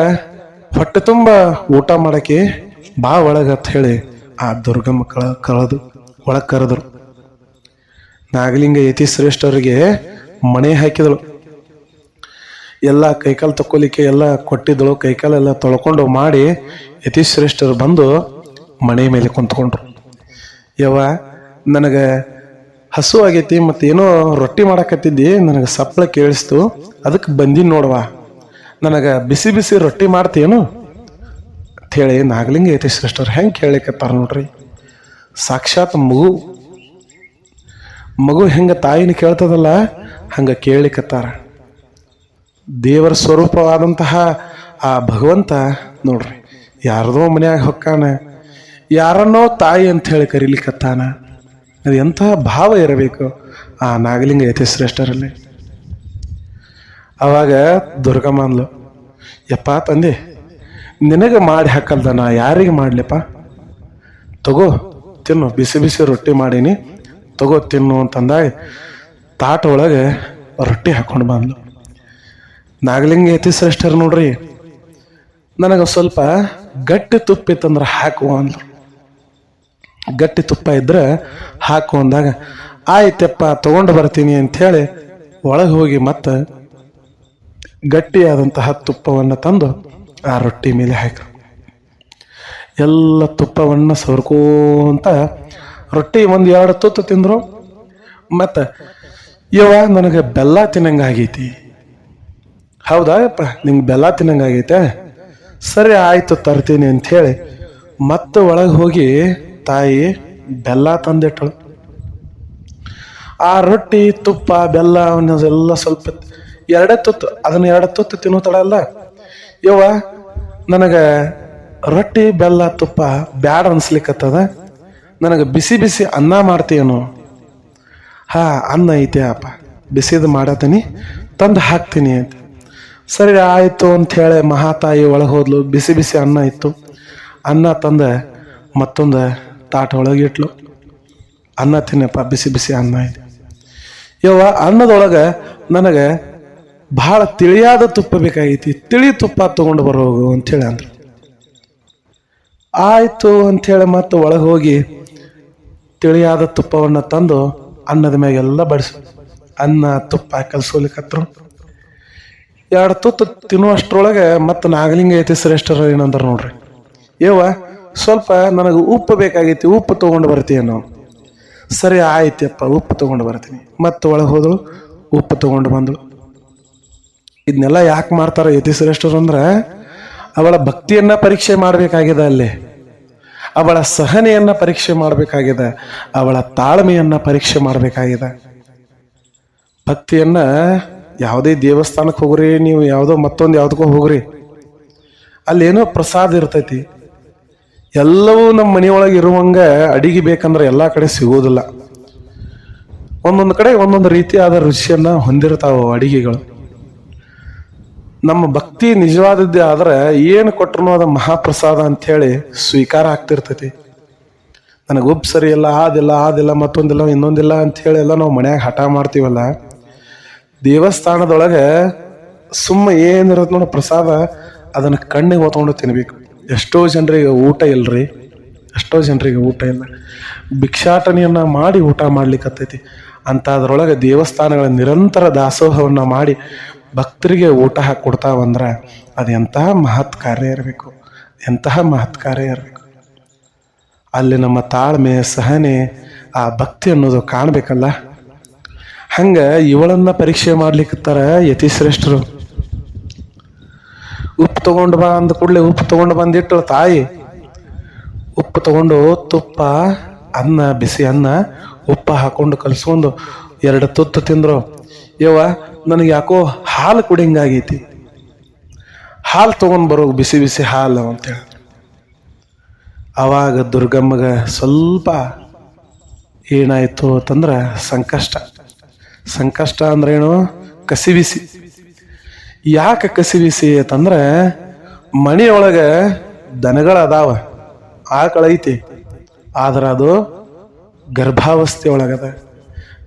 ಹೊಟ್ಟೆ ತುಂಬ ಊಟ ಮಾಡಕ್ಕೆ ಬಾ ಒಳಗೆ ಅಂತ ಹೇಳಿ ಆ ದುರ್ಗಮ್ಮ ಒಳಗೆ ಕರೆದ್ರು. ನಾಗಲಿಂಗ ಯತಿಶ್ರೇಷ್ಠರಿಗೆ ಮಣೆ ಹಾಕಿದಳು. ಎಲ್ಲ ಕೈಕಾಲು ತಕ್ಕೊಲಿಕ್ಕೆ ಎಲ್ಲ ಕೊಟ್ಟಿದ್ದಳು. ಕೈಕಾಲೆಲ್ಲ ತೊಳ್ಕೊಂಡು ಮಾಡಿ ಯತಿಶ್ರೇಷ್ಠರು ಬಂದು ಮನೆ ಮೇಲೆ ಕುಂತ್ಕೊಂಡ್ರು. ಯವ್ವ ನನಗೆ ಹಸು ಆಗೈತಿ, ಮತ್ತೇನೋ ರೊಟ್ಟಿ ಮಾಡಕತ್ತಿದ್ದಿ, ನನಗೆ ಸಪ್ಪಳ ಕೇಳಿಸ್ತು, ಅದಕ್ಕೆ ಬಂದಿನಿ ನೋಡವ, ನನಗೆ ಬಿಸಿ ಬಿಸಿ ರೊಟ್ಟಿ ಮಾಡ್ತೀಯೇನು ಅಂಥೇಳಿ ನಾಗಲಿಂಗ ಯತಿಶ್ರೇಷ್ಠರು ಹೆಂಗೆ ಕೇಳಲಿಕ್ಕತ್ತಾರ ನೋಡ್ರಿ. ಸಾಕ್ಷಾತ್ ಮಗು ಹೆಂಗೆ ತಾಯಿನ ಕೇಳ್ತದಲ್ಲ ಹಂಗೆ ಕೇಳಲಿಕ್ಕತ್ತಾರ. ದೇವರ ಸ್ವರೂಪವಾದಂತಹ ಆ ಭಗವಂತ ನೋಡ್ರಿ ಯಾರದೋ ಮನ್ಯಾಗ ಹೊಕ್ಕಾನ, ಯಾರನ್ನೋ ತಾಯಿ ಅಂತ ಹೇಳಿ ಕರೀಲಿಕ್ಕತ್ತಾನ. ಅದು ಎಂತಹ ಭಾವ ಇರಬೇಕು ಆ ನಾಗಲಿಂಗ ಯತಿಶ್ರೇಷ್ಠರಲ್ಲಿ. ಅವಾಗ ದುರ್ಗಮ್ಮ ಅಂದ್ಲು, ಯಪ್ಪ ತಂದೆ, ನಿನಗೆ ಮಾಡಿ ಹಾಕಲ್ದ ನಾ ಯಾರಿಗೆ ಮಾಡ್ಲಿಪ್ಪ, ತಗೋ ತಿನ್ನು, ಬಿಸಿ ಬಿಸಿ ರೊಟ್ಟಿ ಮಾಡೀನಿ, ತಗೋ ತಿನ್ನು ಅಂತಂದಾಗ ತಾಟ ಒಳಗೆ ರೊಟ್ಟಿ ಹಾಕೊಂಡು ಬಂದ್ಲು. ನಾಗಲಿಂಗ ಯತಿಶ್ರೇಷ್ಠರು ನೋಡ್ರಿ ನನಗೆ ಸ್ವಲ್ಪ ಗಟ್ಟಿ ತುಪ್ಪ ಇತ್ತಂದ್ರೆ ಹಾಕು ಅಂದ್ರು. ಗಟ್ಟಿ ತುಪ್ಪ ಇದ್ರೆ ಹಾಕು ಅಂದಾಗ ಆಯ್ತಪ್ಪ ತಗೊಂಡು ಬರ್ತೀನಿ ಅಂಥೇಳಿ ಒಳಗೆ ಹೋಗಿ ಮತ್ತೆ ಗಟ್ಟಿಯಾದಂತಹ ತುಪ್ಪವನ್ನು ತಂದು ಆ ರೊಟ್ಟಿ ಮೇಲೆ ಹಾಕಿ ಎಲ್ಲ ತುಪ್ಪವನ್ನು ಸವರ್ಕೋಂತ ರೊಟ್ಟಿ ಒಂದು 2 ತುತ್ತು ತಿಂದರು. ಮತ್ತು ನನಗೆ ಬೆಲ್ಲ ತಿನ್ನಂಗಾಗೈತಿ. ಹೌದಾಯಪ್ಪ, ನಿಂಗೆ ಬೆಲ್ಲ ತಿನ್ನಂಗಾಗೈತೆ, ಸರಿ ಆಯ್ತು ತರ್ತೀನಿ ಅಂಥೇಳಿ ಮತ್ತೆ ಒಳಗೆ ಹೋಗಿ ತಾಯಿ ಬೆಲ್ಲ ತಂದಿಟ್ಟಳು. ಆ ರೊಟ್ಟಿ ತುಪ್ಪ ಬೆಲ್ಲ ಅವನ್ನೆಲ್ಲ ಸ್ವಲ್ಪ 2 ತುತ್ತು, ಅದನ್ನ 2 ತುತ್ತು ತಿನ್ನೋ ತಡ ಅಲ್ಲ. ನನಗೆ ರೊಟ್ಟಿ ಬೆಲ್ಲ ತುಪ್ಪ ಬ್ಯಾಡ ಅನ್ಸ್ಲಿಕ್ಕತ್ತದ, ನನಗೆ ಬಿಸಿ ಬಿಸಿ ಅನ್ನ ಮಾಡ್ತೀಯನು? ಹಾ, ಅನ್ನ ಐತೆ ಅಪ್ಪ, ಬಿಸಿದು ಮಾಡತೀನಿ, ತಂದು ಹಾಕ್ತೀನಿ ಅಂತ. ಸರಿ ಆಯಿತು ಅಂಥೇಳಿ ಮಹಾತಾಯಿ ಒಳಗೆ ಹೋದ್ಲು. ಬಿಸಿ ಬಿಸಿ ಅನ್ನ ಇತ್ತು. ಅನ್ನ ತಂದ ಮತ್ತೊಂದು ತಾಟ ಒಳಗೆ ಇಟ್ಲು. ಅನ್ನ ತಿನ್ನಪ್ಪ, ಬಿಸಿ ಬಿಸಿ ಅನ್ನ ಇದೆ. ಅನ್ನದೊಳಗೆ ನನಗೆ ಭಾಳ ತಿಳಿಯಾದ ತುಪ್ಪ ಬೇಕಾಗೈತಿ, ತಿಳಿ ತುಪ್ಪ ತಗೊಂಡು ಬರೋಗು ಅಂಥೇಳಿ ಅಂದ್ರು. ಆಯಿತು ಅಂಥೇಳಿ ಮತ್ತೆ ಒಳಗೆ ಹೋಗಿ ತಿಳಿಯಾದ ತುಪ್ಪವನ್ನು ತಂದು ಅನ್ನದ ಮ್ಯಾಗೆಲ್ಲ ಬಡಿಸು. ಅನ್ನ ತುಪ್ಪ ಕಲ್ಸೋಲಿಕ್ಕತ್ರು. 2 ತುತ್ತು ತಿನ್ನುವಷ್ಟ್ರೊಳಗೆ ಮತ್ತೆ ನಾಗಲಿಂಗ ಯತಿ ಶ್ರೇಷ್ಠರು ಏನಂದ್ರೆ ನೋಡ್ರಿ, ಸ್ವಲ್ಪ ನನಗೆ ಉಪ್ಪು ಬೇಕಾಗೈತಿ, ಉಪ್ಪು ತೊಗೊಂಡು ಬರ್ತೀಯೇನೋ? ಸರಿ ಆಯ್ತಪ್ಪ, ಉಪ್ಪು ತೊಗೊಂಡು ಬರ್ತೀನಿ. ಮತ್ತೆ ಒಳಗೆ ಹೋದಳು, ಉಪ್ಪು ತೊಗೊಂಡು ಬಂದಳು. ಇದನ್ನೆಲ್ಲ ಯಾಕೆ ಮಾಡ್ತಾರೆ ಯತಿ ಶ್ರೇಷ್ಠರು ಅಂದ್ರೆ, ಅವಳ ಭಕ್ತಿಯನ್ನ ಪರೀಕ್ಷೆ ಮಾಡಬೇಕಾಗಿದೆ, ಅಲ್ಲಿ ಅವಳ ಸಹನೆಯನ್ನ ಪರೀಕ್ಷೆ ಮಾಡಬೇಕಾಗಿದೆ, ಅವಳ ತಾಳ್ಮೆಯನ್ನ ಪರೀಕ್ಷೆ ಮಾಡಬೇಕಾಗಿದೆ. ಭಕ್ತಿಯನ್ನ ಯಾವುದೇ ದೇವಸ್ಥಾನಕ್ಕೆ ಹೋಗ್ರಿ, ನೀವು ಯಾವುದೋ ಮತ್ತೊಂದು ಯಾವುದಕ್ಕೋ ಹೋಗ್ರಿ, ಅಲ್ಲೇನೋ ಪ್ರಸಾದ ಇರ್ತೈತಿ. ಎಲ್ಲವೂ ನಮ್ಮ ಮನೆಯೊಳಗೆ ಇರುವಂಗ ಅಡಿಗೆ ಬೇಕಂದ್ರೆ ಎಲ್ಲ ಕಡೆ ಸಿಗೋದಿಲ್ಲ. ಒಂದೊಂದು ಕಡೆ ಒಂದೊಂದು ರೀತಿಯಾದ ರುಚಿಯನ್ನ ಹೊಂದಿರ್ತಾವ ಅಡಿಗೆಗಳು. ನಮ್ಮ ಭಕ್ತಿ ನಿಜವಾದದ್ದೇ ಆದ್ರೆ ಏನು ಕೊಟ್ಟರು ಅದು ಮಹಾಪ್ರಸಾದ ಅಂಥೇಳಿ ಸ್ವೀಕಾರ ಆಗ್ತಿರ್ತೈತಿ. ನನಗೆ ಉಪ್ಪು ಸರಿ ಇಲ್ಲ, ಆದಿಲ್ಲ ಮತ್ತೊಂದಿಲ್ಲ ಇನ್ನೊಂದಿಲ್ಲ ಅಂಥೇಳಿ ಎಲ್ಲ ನಾವು ಮನ್ಯಾಗ ಹಠ ಮಾಡ್ತೀವಲ್ಲ, ದೇವಸ್ಥಾನದೊಳಗೆ ಸುಮ್ಮ ಏನಿರುತ್ತೆ ನೋಡ ಪ್ರಸಾದ, ಅದನ್ನು ಕಣ್ಣಿಗೆ ಹೊತ್ಕೊಂಡು ತಿನ್ಬೇಕು. ಎಷ್ಟೋ ಜನರಿಗೆ ಊಟ ಇಲ್ರಿ, ಎಷ್ಟೋ ಜನರಿಗೆ ಊಟ ಇಲ್ಲ, ಭಿಕ್ಷಾಟನೆಯನ್ನ ಮಾಡಿ ಊಟ ಮಾಡ್ಲಿಕ್ಕತ್ತೈತಿ. ಅಂಥದ್ರೊಳಗೆ ದೇವಸ್ಥಾನಗಳ ನಿರಂತರ ದಾಸೋಹವನ್ನು ಮಾಡಿ ಭಕ್ತರಿಗೆ ಊಟ ಹಾಕಿ ಕೊಡ್ತಾವಂದ್ರೆ ಅದು ಎಂತಹ ಮಹತ್ ಕಾರ್ಯ ಇರಬೇಕು, ಎಂತಹ ಮಹತ್ ಕಾರ್ಯ ಇರಬೇಕು. ಅಲ್ಲಿ ನಮ್ಮ ತಾಳ್ಮೆ ಸಹನೆ ಆ ಭಕ್ತಿ ಅನ್ನೋದು ಕಾಣಬೇಕಲ್ಲ. ಹಂಗ ಇವಳನ್ನ ಪರೀಕ್ಷೆ ಮಾಡ್ಲಿಕ್ಕತ್ತಾರ ಯತಿಶ್ರೇಷ್ಠರು. ಉಪ್ಪು ತಗೊಂಡು ಬಾ ಅಂದ ಕೂಡಲೇ ಉಪ್ಪು ತಗೊಂಡು ಬಂದಿಟ್ಟು ತಾಯಿ ಉಪ್ಪು ತಗೊಂಡು ತುಪ್ಪ ಅನ್ನ, ಬಿಸಿ ಅನ್ನ ಉಪ್ಪು ಹಾಕೊಂಡು ಕಲ್ಸ್ಕೊಂಡು 2 ತುತ್ತು ತಿಂದ್ರು. ನನಗೆ ಯಾಕೋ ಹಾಲು ಕುಡಿಯಂಗಾಗೈತಿ, ಹಾಲು ತಗೊಂಡ್ ಬರೋ, ಬಿಸಿ ಬಿಸಿ ಹಾಲು ಅಂತೇಳಿ. ಅವಾಗ ದುರ್ಗಮ್ಮಗ ಸ್ವಲ್ಪ ಏನಾಯ್ತು ಅಂತಂದ್ರೆ ಸಂಕಷ್ಟ ಅಂದ್ರೇನು, ಕಸಿಬಿಸಿ. ಯಾಕೆ ಕಸಿಬಿಸಿ ಅಂತಂದ್ರೆ, ಮನೆಯೊಳಗೆ ದನಗಳದಾವ, ಆಕಳೈತಿ, ಆದ್ರೆ ಅದು ಗರ್ಭಾವಸ್ಥೆ ಒಳಗದ.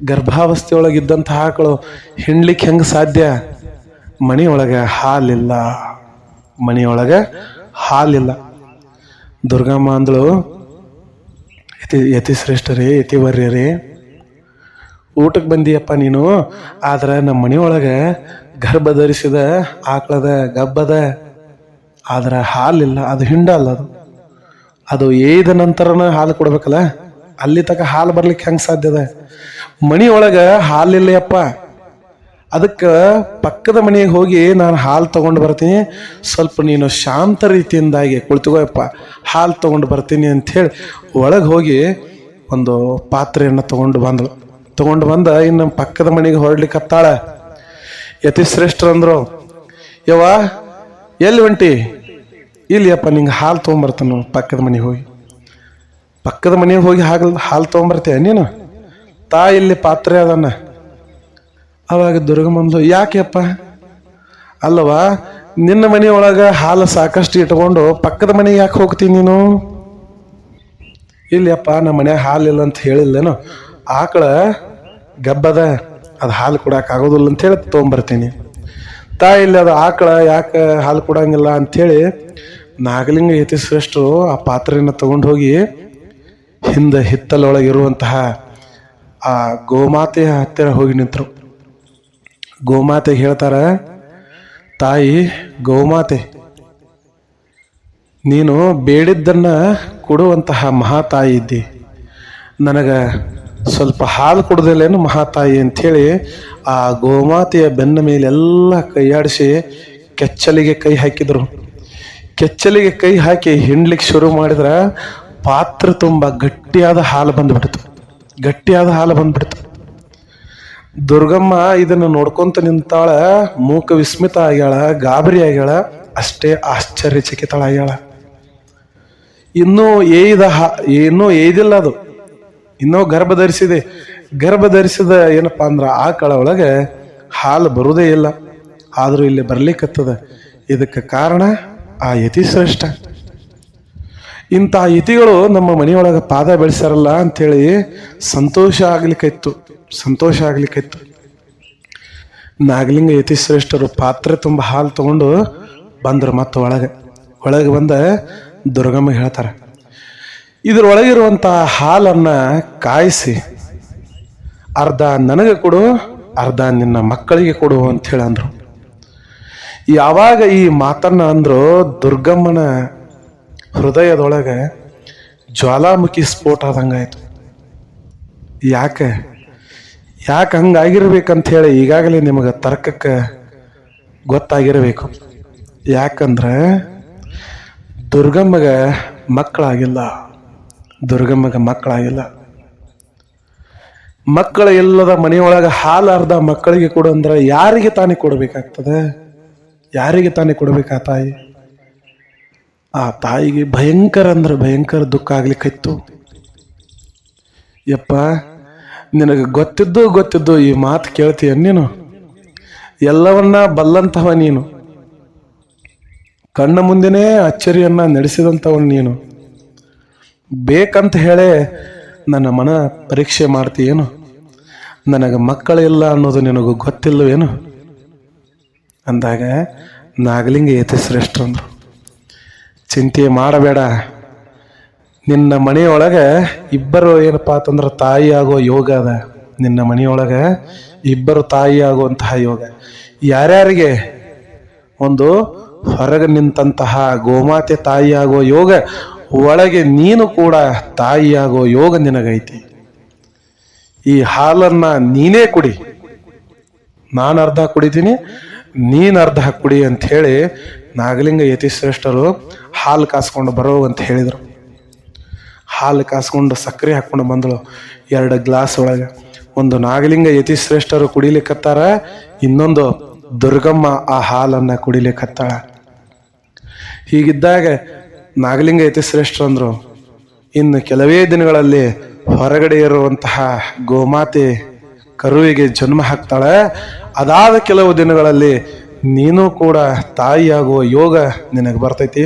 ಗರ್ಭಾವಸ್ಥೆ ಒಳಗಿದ್ದಂಥ ಆಕಳು ಹಿಂಡ್ಲಿಕ್ಕೆ ಹೆಂಗೆ ಸಾಧ್ಯ? ಮನೆಯೊಳಗೆ ಹಾಲಿಲ್ಲ. ದುರ್ಗಮ್ಮ ಅಂದಳು, ಯತಿಶ್ರೇಷ್ಠರೇ, ಯತಿವರ್ಯರೇ, ಊಟಕ್ಕೆ ಬಂದಿಯಪ್ಪ ನೀನು, ಆದ್ರೆ ನಮ್ಮ ಮನೆಯೊಳಗೆ ಗರ್ಭ ಧರಿಸಿದ ಆಕಳದ ಗಬ್ಬದ, ಆದ್ರೆ ಹಾಲಿಲ್ಲ, ಅದು ಹಿಂಡಲ್ಲ. ಅದು ಏದ ನಂತರನ ಹಾಲು ಕೊಡ್ಬೇಕಲ್ಲ, ಅಲ್ಲಿ ತಕ ಹಾಲು ಬರ್ಲಿಕ್ಕೆ ಹೆಂಗೆ ಸಾಧ್ಯದ? ಮನೆಯೊಳಗೆ ಹಾಲಿಲ್ಲಯಪ್ಪ, ಅದಕ್ಕೆ ಪಕ್ಕದ ಮನೆಗೆ ಹೋಗಿ ನಾನು ಹಾಲು ತಗೊಂಡು ಬರ್ತೀನಿ, ಸ್ವಲ್ಪ ನೀನು ಶಾಂತ ರೀತಿಯಿಂದಾಗಿ ಕುಳಿತುಕೋಯಪ್ಪ, ಹಾಲು ತಗೊಂಡು ಬರ್ತೀನಿ ಅಂಥೇಳಿ ಒಳಗೆ ಹೋಗಿ ಒಂದು ಪಾತ್ರೆಯನ್ನು ತಗೊಂಡು ಬಂದ ಇನ್ನು ಪಕ್ಕದ ಮನೆಗೆ ಹೊರಡ್ಲಿಕ್ಕೆ ಹತ್ತಾಳ. ಯತಿಶ್ರೇಷ್ಠರಂದ್ರು, ಎಲ್ಲಿ ಹೊಂಟಿ? ಇಲ್ಲಿಯಪ್ಪ, ನಿಂಗೆ ಹಾಲು ತೊಗೊಂಬರ್ತಾನು, ಪಕ್ಕದ ಮನೆಗೆ ಹೋಗಿ ಹಾಲು ತೊಗೊಂಬರ್ತೀಯ ನೀನು? ಇಲ್ಲಿ ಪಾತ್ರೆ ಅದನ್ನ. ಅವಾಗ ದುರ್ಗಮ್ಮಂದು, ಯಾಕೆಯಪ್ಪ? ಅಲ್ಲವಾ, ನಿನ್ನ ಮನೆಯೊಳಗೆ ಹಾಲು ಸಾಕಷ್ಟು ಇಟ್ಕೊಂಡು ಪಕ್ಕದ ಮನೆಗೆ ಯಾಕೆ ಹೋಗ್ತೀನಿ ನೀನು? ಇಲ್ಲಿಯಪ್ಪ, ನಮ್ಮ ಮನ್ಯಾಗ ಹಾಲಿಲ್ಲ ಅಂತ ಹೇಳಿಲ್ಲೇನು, ಆಕಳ ಗಬ್ಬದ, ಅದು ಹಾಲು ಕೊಡಕ್ಕೆ ಆಗೋದಿಲ್ಲ ಅಂತ ಹೇಳಿ ತೊಗೊಂಬರ್ತೀನಿ. ತಾಯಿ ಇಲ್ಲಿ ಅದು ಆಕಳ ಯಾಕೆ ಹಾಲು ಕೊಡಂಗಿಲ್ಲ ಅಂಥೇಳಿ ನಾಗಲಿಂಗ ಯತಿಶ್ರೇಷ್ಠರು ಆ ಪಾತ್ರೆಯನ್ನು ತಗೊಂಡು ಹೋಗಿ ಹಿಂದೆ ಹಿತ್ತಲೊಳಗಿರುವಂತಹ ಆ ಗೋಮಾತೆಯ ಹತ್ತಿರ ಹೋಗಿ ನಿಂತರು. ಗೋಮಾತೆಗೆ ಹೇಳ್ತಾರ, ತಾಯಿ ಗೋಮಾತೆ, ನೀನು ಬೇಡಿದ್ದನ್ನ ಕೊಡುವಂತಹ ಮಹಾತಾಯಿ ಇದ್ದಿ, ನನಗೆ ಸ್ವಲ್ಪ ಹಾಲು ಕೊಡೋದಿಲ್ಲೇನು ಮಹಾತಾಯಿ ಅಂಥೇಳಿ ಆ ಗೋಮಾತೆಯ ಬೆನ್ನ ಮೇಲೆ ಎಲ್ಲ ಕೈಯಾಡಿಸಿ ಕೆಚ್ಚಲಿಗೆ ಕೈ ಹಾಕಿದ್ರು. ಕೆಚ್ಚಲಿಗೆ ಕೈ ಹಾಕಿ ಹಿಂಡ್ಲಿಕ್ಕೆ ಶುರು ಮಾಡಿದ್ರ ಪಾತ್ರ ತುಂಬ ಗಟ್ಟಿಯಾದ ಹಾಲು ಬಂದ್ಬಿಡ್ತು. ಗಟ್ಟಿಯಾದ ಹಾಲು ಬಂದ್ಬಿಡ್ತು. ದುರ್ಗಮ್ಮ ಇದನ್ನು ನೋಡ್ಕೊಂತ ನಿಂತಾಳ, ಮೂಕ ವಿಸ್ಮಿತ ಆಗ್ಯಾಳ, ಗಾಬರಿ ಆಗ್ಯಾಳ, ಅಷ್ಟೇ ಆಶ್ಚರ್ಯಚಕಿತಳಾಗ್ಯಾಳ. ಇನ್ನೂ ಇನ್ನೂ ಏದಿಲ್ಲ, ಅದು ಇನ್ನೂ ಗರ್ಭ ಧರಿಸಿದೆ. ಗರ್ಭ ಧರಿಸಿದ ಏನಪ್ಪಾ ಅಂದ್ರ ಆಕಳ ಒಳಗೆ ಹಾಲು ಬರುವುದೇ ಇಲ್ಲ. ಆದ್ರೂ ಇಲ್ಲಿ ಬರ್ಲಿಕ್ಕತ್ತದ. ಇದಕ್ಕೆ ಕಾರಣ ಆ ಯತಿಶ್ರೇಷ್ಠ. ಇಂಥ ಯತಿಗಳು ನಮ್ಮ ಮನೆಯೊಳಗೆ ಪಾದ ಬೆಳೆಸಾರಲ್ಲ ಅಂಥೇಳಿ ಸಂತೋಷ ಆಗ್ಲಿಕ್ಕಿತ್ತು. ನಾಗಲಿಂಗ ಯತಿಶ್ರೇಷ್ಠರು ಪಾತ್ರೆ ತುಂಬ ಹಾಲು ತಗೊಂಡು ಬಂದರು. ಮತ್ತು ಒಳಗೆ ಬಂದ ದುರ್ಗಮ್ಮ ಹೇಳ್ತಾರೆ, ಇದ್ರೊಳಗಿರುವಂಥ ಹಾಲನ್ನ ಕಾಯಿಸಿ ಅರ್ಧ ನನಗೆ ಕೊಡು, ಅರ್ಧ ನಿನ್ನ ಮಕ್ಕಳಿಗೆ ಕೊಡು ಅಂತ ಹೇಳಿ ಅಂದ್ರು. ಯಾವಾಗ ಈ ಮಾತನ್ನ ಅಂದ್ರು, ದುರ್ಗಮ್ಮನ ಹೃದಯದೊಳಗೆ ಜ್ವಾಲಾಮುಖಿ ಸ್ಫೋಟ ಆದಂಗಾಯ್ತು. ಯಾಕೆ ಹಂಗಾಗಿರ್ಬೇಕಂತ ಹೇಳಿ ಈಗಾಗಲೇ ನಿಮಗೆ ತರ್ಕಕ್ಕೆ ಗೊತ್ತಾಗಿರಬೇಕು. ಯಾಕಂದ್ರೆ ದುರ್ಗಮ್ಮಗ ಮಕ್ಕಳಾಗಿಲ್ಲ. ಮಕ್ಕಳ ಇಲ್ಲದ ಮನೆಯೊಳಗೆ ಹಾಲು ಅರ್ಧ ಮಕ್ಕಳಿಗೆ ಕೊಡು ಅಂದ್ರೆ ಯಾರಿಗೆ ತಾನೇ ಕೊಡಬೇಕಾಗ್ತದೆ? ಯಾರಿಗೆ ತಾನೇ ಕೊಡ್ಬೇಕಾ ತಾಯಿ? ಆ ತಾಯಿಗೆ ಭಯಂಕರ ದುಃಖ ಆಗ್ಲಿಕ್ಕಿತ್ತು. ಯಪ್ಪ, ನಿನಗೆ ಗೊತ್ತಿದ್ದು ಈ ಮಾತು ಕೇಳ್ತೀಯ ನೀನು? ಎಲ್ಲವನ್ನ ಬಲ್ಲಂತವ ನೀನು, ಕಣ್ಣ ಮುಂದೆನೇ ಅಚ್ಚರಿಯನ್ನ ನಡೆಸಿದಂಥವನು ನೀನು. ಬೇಕಂತ ಹೇಳೇ ನನ್ನ ಮನ ಪರೀಕ್ಷೆ ಮಾಡ್ತೀಯೇನು? ನನಗೆ ಮಕ್ಕಳಿಲ್ಲ ಅನ್ನೋದು ನಿನಗೂ ಗೊತ್ತಿಲ್ಲವೇನು ಅಂದಾಗ ನಾಗಲಿಂಗ ಯತಿಶ್ರೇಷ್ಠರಂದ್ರು, ಚಿಂತೆ ಮಾಡಬೇಡ, ನಿನ್ನ ಮನೆಯೊಳಗೆ ಇಬ್ಬರು ಏನಪ್ಪಾ ಅಂತಂದ್ರೆ ತಾಯಿ ಆಗೋ ಯೋಗ ಅದ. ನಿನ್ನ ಮನೆಯೊಳಗೆ ಇಬ್ಬರು ತಾಯಿ ಆಗುವಂತಹ ಯೋಗ. ಯಾರ್ಯಾರಿಗೆ? ಒಂದು ಹೊರಗೆ ನಿಂತಹ ಗೋಮಾತೆ ತಾಯಿ ಆಗೋ ಯೋಗ, ಒಳಗೆ ನೀನು ಕೂಡ ತಾಯಿ ಆಗೋ ಯೋಗ ನಿನಗೈತಿ. ಈ ಹಾಲನ್ನ ನೀನೇ ಕುಡಿ, ನಾನು ಅರ್ಧ ಕುಡಿತೀನಿ, ನೀನ್ ಅರ್ಧ ಕುಡಿ ಅಂತ ಹೇಳಿ ನಾಗಲಿಂಗ ಯತಿಶ್ರೇಷ್ಠರು ಹಾಲು ಕಾಸ್ಕೊಂಡು ಬರೋ ಅಂತ ಹೇಳಿದರು. ಹಾಲು ಕಾಸ್ಕೊಂಡು ಸಕ್ಕರೆ ಹಾಕ್ಕೊಂಡು ಬಂದಳು 2 ಗ್ಲಾಸ್ ಒಳಗೆ. ಒಂದು ನಾಗಲಿಂಗ ಯತಿಶ್ರೇಷ್ಠರು ಕುಡಿಲಿಕ್ಕತ್ತಾರ, ಇನ್ನೊಂದು ದುರ್ಗಮ್ಮ ಆ ಹಾಲನ್ನ ಕುಡಿಲಿಕ್ಕತ್ತಾಳ. ಹೀಗಿದ್ದಾಗ ನಾಗಲಿಂಗ ಯತಿಶ್ರೇಷ್ಠರು ಅಂದ್ರು, ಇನ್ನು ಕೆಲವೇ ದಿನಗಳಲ್ಲಿ ಹೊರಗಡೆ ಇರುವಂತಹ ಗೋಮಾತೆ ಕರುವಿಗೆ ಜನ್ಮ ಹಾಕ್ತಾಳೆ. ಅದಾದ ಕೆಲವು ದಿನಗಳಲ್ಲಿ ನೀನು ಕೂಡ ತಾಯಿಯಾಗುವ ಯೋಗ ನಿನಗೆ ಬರ್ತೈತಿ,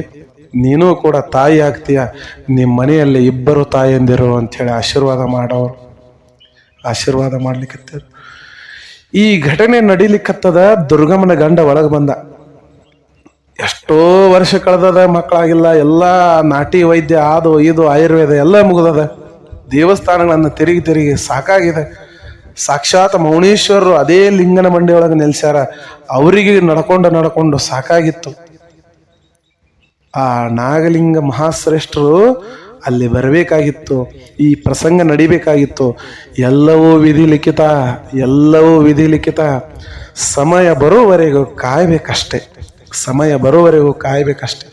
ನೀನು ಕೂಡ ತಾಯಿ ಆಗ್ತೀಯ, ನಿಮ್ಮ ಮನೆಯಲ್ಲಿ ಇಬ್ಬರು ತಾಯಿಯಂದಿರು ಅಂಥೇಳಿ ಆಶೀರ್ವಾದ ಮಾಡ್ಲಿಕ್ಕತ್ತ. ಈ ಘಟನೆ ನಡೀಲಿಕ್ಕತ್ತದ. ದುರ್ಗಮ್ಮನ ಗಂಡ ಒಳಗೆ ಬಂದ. ಎಷ್ಟೋ ವರ್ಷ ಕಳೆದದ, ಮಕ್ಕಳಾಗಿಲ್ಲ, ಎಲ್ಲ ನಾಟಿ ವೈದ್ಯ ಅದು ಇದು ಆಯುರ್ವೇದ ಎಲ್ಲ ಮುಗಿದದ. ದೇವಸ್ಥಾನಗಳನ್ನು ತಿರುಗಿ ಸಾಕಾಗಿದೆ. ಸಾಕ್ಷಾತ್ ಮೌನೇಶ್ವರರು ಅದೇ ಲಿಂಗನ ಮಂಡಿಯೊಳಗೆ ನೆಲೆಸ್ಯಾರ. ಅವರಿಗೆ ನಡ್ಕೊಂಡು ಸಾಕಾಗಿತ್ತು. ಆ ನಾಗಲಿಂಗ ಮಹಾಶ್ರೇಷ್ಠರು ಅಲ್ಲಿ ಬರಬೇಕಾಗಿತ್ತು, ಈ ಪ್ರಸಂಗ ನಡಿಬೇಕಾಗಿತ್ತು. ಎಲ್ಲವೂ ವಿಧಿ ಲಿಖಿತ. ಸಮಯ ಬರೋವರೆಗೂ ಕಾಯ್ಬೇಕಷ್ಟೆ.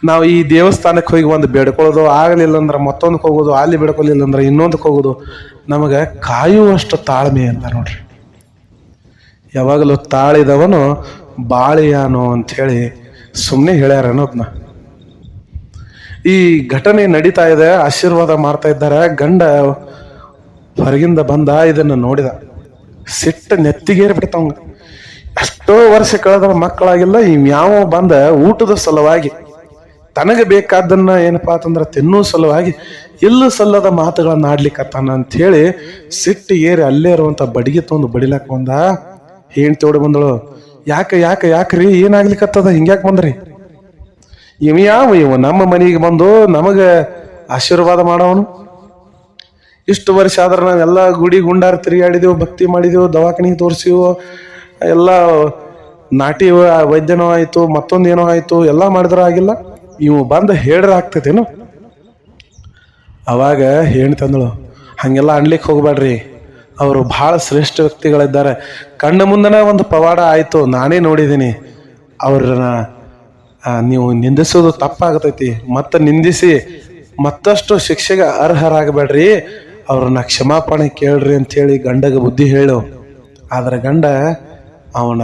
ನಾವು ಈ ದೇವಸ್ಥಾನಕ್ಕೆ ಹೋಗಿ ಒಂದು ಬೇಡ್ಕೊಳ್ಳೋದು ಆಗಲಿಲ್ಲ ಅಂದ್ರೆ ಮತ್ತೊಂದಕ್ಕೆ ಹೋಗೋದು, ಅಲ್ಲಿ ಬೇಡ್ಕೊಳ್ಳಿಲ್ಲ ಅಂದ್ರೆ ಇನ್ನೊಂದಕ್ಕೆ ಹೋಗೋದು, ನಮಗೆ ಕಾಯುವಷ್ಟು ತಾಳ್ಮೆ ಇಲ್ಲ ನೋಡ್ರಿ. ಯಾವಾಗಲೂ ತಾಳಿದವನು ಬಾಳಿಯಾನು ಅಂಥೇಳಿ ಸುಮ್ಮನೆ ಹೇಳ್ಯಾರ ಅನ್ನೋದನ್ನ. ಈ ಘಟನೆ ನಡೀತಾ ಇದೆ, ಆಶೀರ್ವಾದ ಮಾಡ್ತಾ ಇದ್ದಾರೆ. ಗಂಡ ಹೊರಗಿಂದ ಬಂದ, ಇದನ್ನು ನೋಡಿದ, ಸಿಟ್ಟು ನೆತ್ತಿಗೇರಿ ಬಿಡ್ತಾವ. ಎಷ್ಟೋ ವರ್ಷ ಕಳೆದ ಮಕ್ಕಳಾಗಿಲ್ಲ, ಈ ಮ್ಯಾವ ಬಂದ ಊಟದ ಸಲುವಾಗಿ, ತನಗೆ ಬೇಕಾದನ್ನ ಏನಪ್ಪಾ ಅಂತಂದ್ರೆ ತಿನ್ನೋ ಸಲುವಾಗಿ ಎಲ್ಲೂ ಸಲ್ಲದ ಮಾತುಗಳನ್ನ ಆಡ್ಲಿಕ್ಕತ್ತಾನ ಅಂತ ಹೇಳಿ ಸಿಟ್ಟು ಏರಿ ಅಲ್ಲೇ ಇರುವಂತ ಬಡಿಗೆ ತೊಂದು ಬಡಿಲಾಕ ಬಂದ. ಹೆಂಡ್ತಿ ಓಡಿ ಬಂದಳು, ಯಾಕ್ರಿ ಏನಾಗ್ಲಿಕ್ಕತ್ತದ? ಹಿಂಗ್ಯಾಕೆ ಬಂದ್ರಿ? ಇವ ನಮ್ಮ ಮನೆಗೆ ಬಂದು ನಮಗೆ ಆಶೀರ್ವಾದ ಮಾಡೋನು. ಇಷ್ಟು ವರ್ಷ ಆದ್ರೆ ನಾವೆಲ್ಲ ಗುಡಿ ಗುಂಡಾರ ತಿರುಗಾಡಿದೆವು, ಭಕ್ತಿ ಮಾಡಿದೆವು, ದವಾಖಾನಿಗೆ ತೋರಿಸಿವು, ಎಲ್ಲ ನಾಟಿ ವೈದ್ಯನೋ ಆಯಿತು, ಮತ್ತೊಂದೇನೋ ಆಯಿತು, ಎಲ್ಲ ಮಾಡಿದ್ರೂ ಆಗಿಲ್ಲ. ಇವು ಬಂದು ಹೇಳ್ರೆ ಆಗ್ತೈತೇನು? ಅವಾಗ ಹೇಳ್ತಂದಳು, ಹಾಗೆಲ್ಲ ಅನ್ಲಿಕ್ಕೆ ಹೋಗ್ಬೇಡ್ರಿ, ಅವರು ಭಾಳ ಶ್ರೇಷ್ಠ ವ್ಯಕ್ತಿಗಳಿದ್ದಾರೆ. ಕಣ್ಣ ಮುಂದನ ಒಂದು ಪವಾಡ ಆಯಿತು, ನಾನೇ ನೋಡಿದ್ದೀನಿ. ಅವ್ರನ್ನ ನೀವು ನಿಂದಿಸೋದು ತಪ್ಪಾಗತೈತಿ. ಮತ್ತೆ ನಿಂದಿಸಿ ಮತ್ತಷ್ಟು ಶಿಕ್ಷೆಗೆ ಅರ್ಹರಾಗಬೇಡ್ರಿ, ಅವ್ರನ್ನ ಕ್ಷಮಾಪಣೆ ಕೇಳ್ರಿ ಅಂಥೇಳಿ ಗಂಡಗೆ ಬುದ್ಧಿ ಹೇಳು. ಆದರೆ ಗಂಡ ಅವನ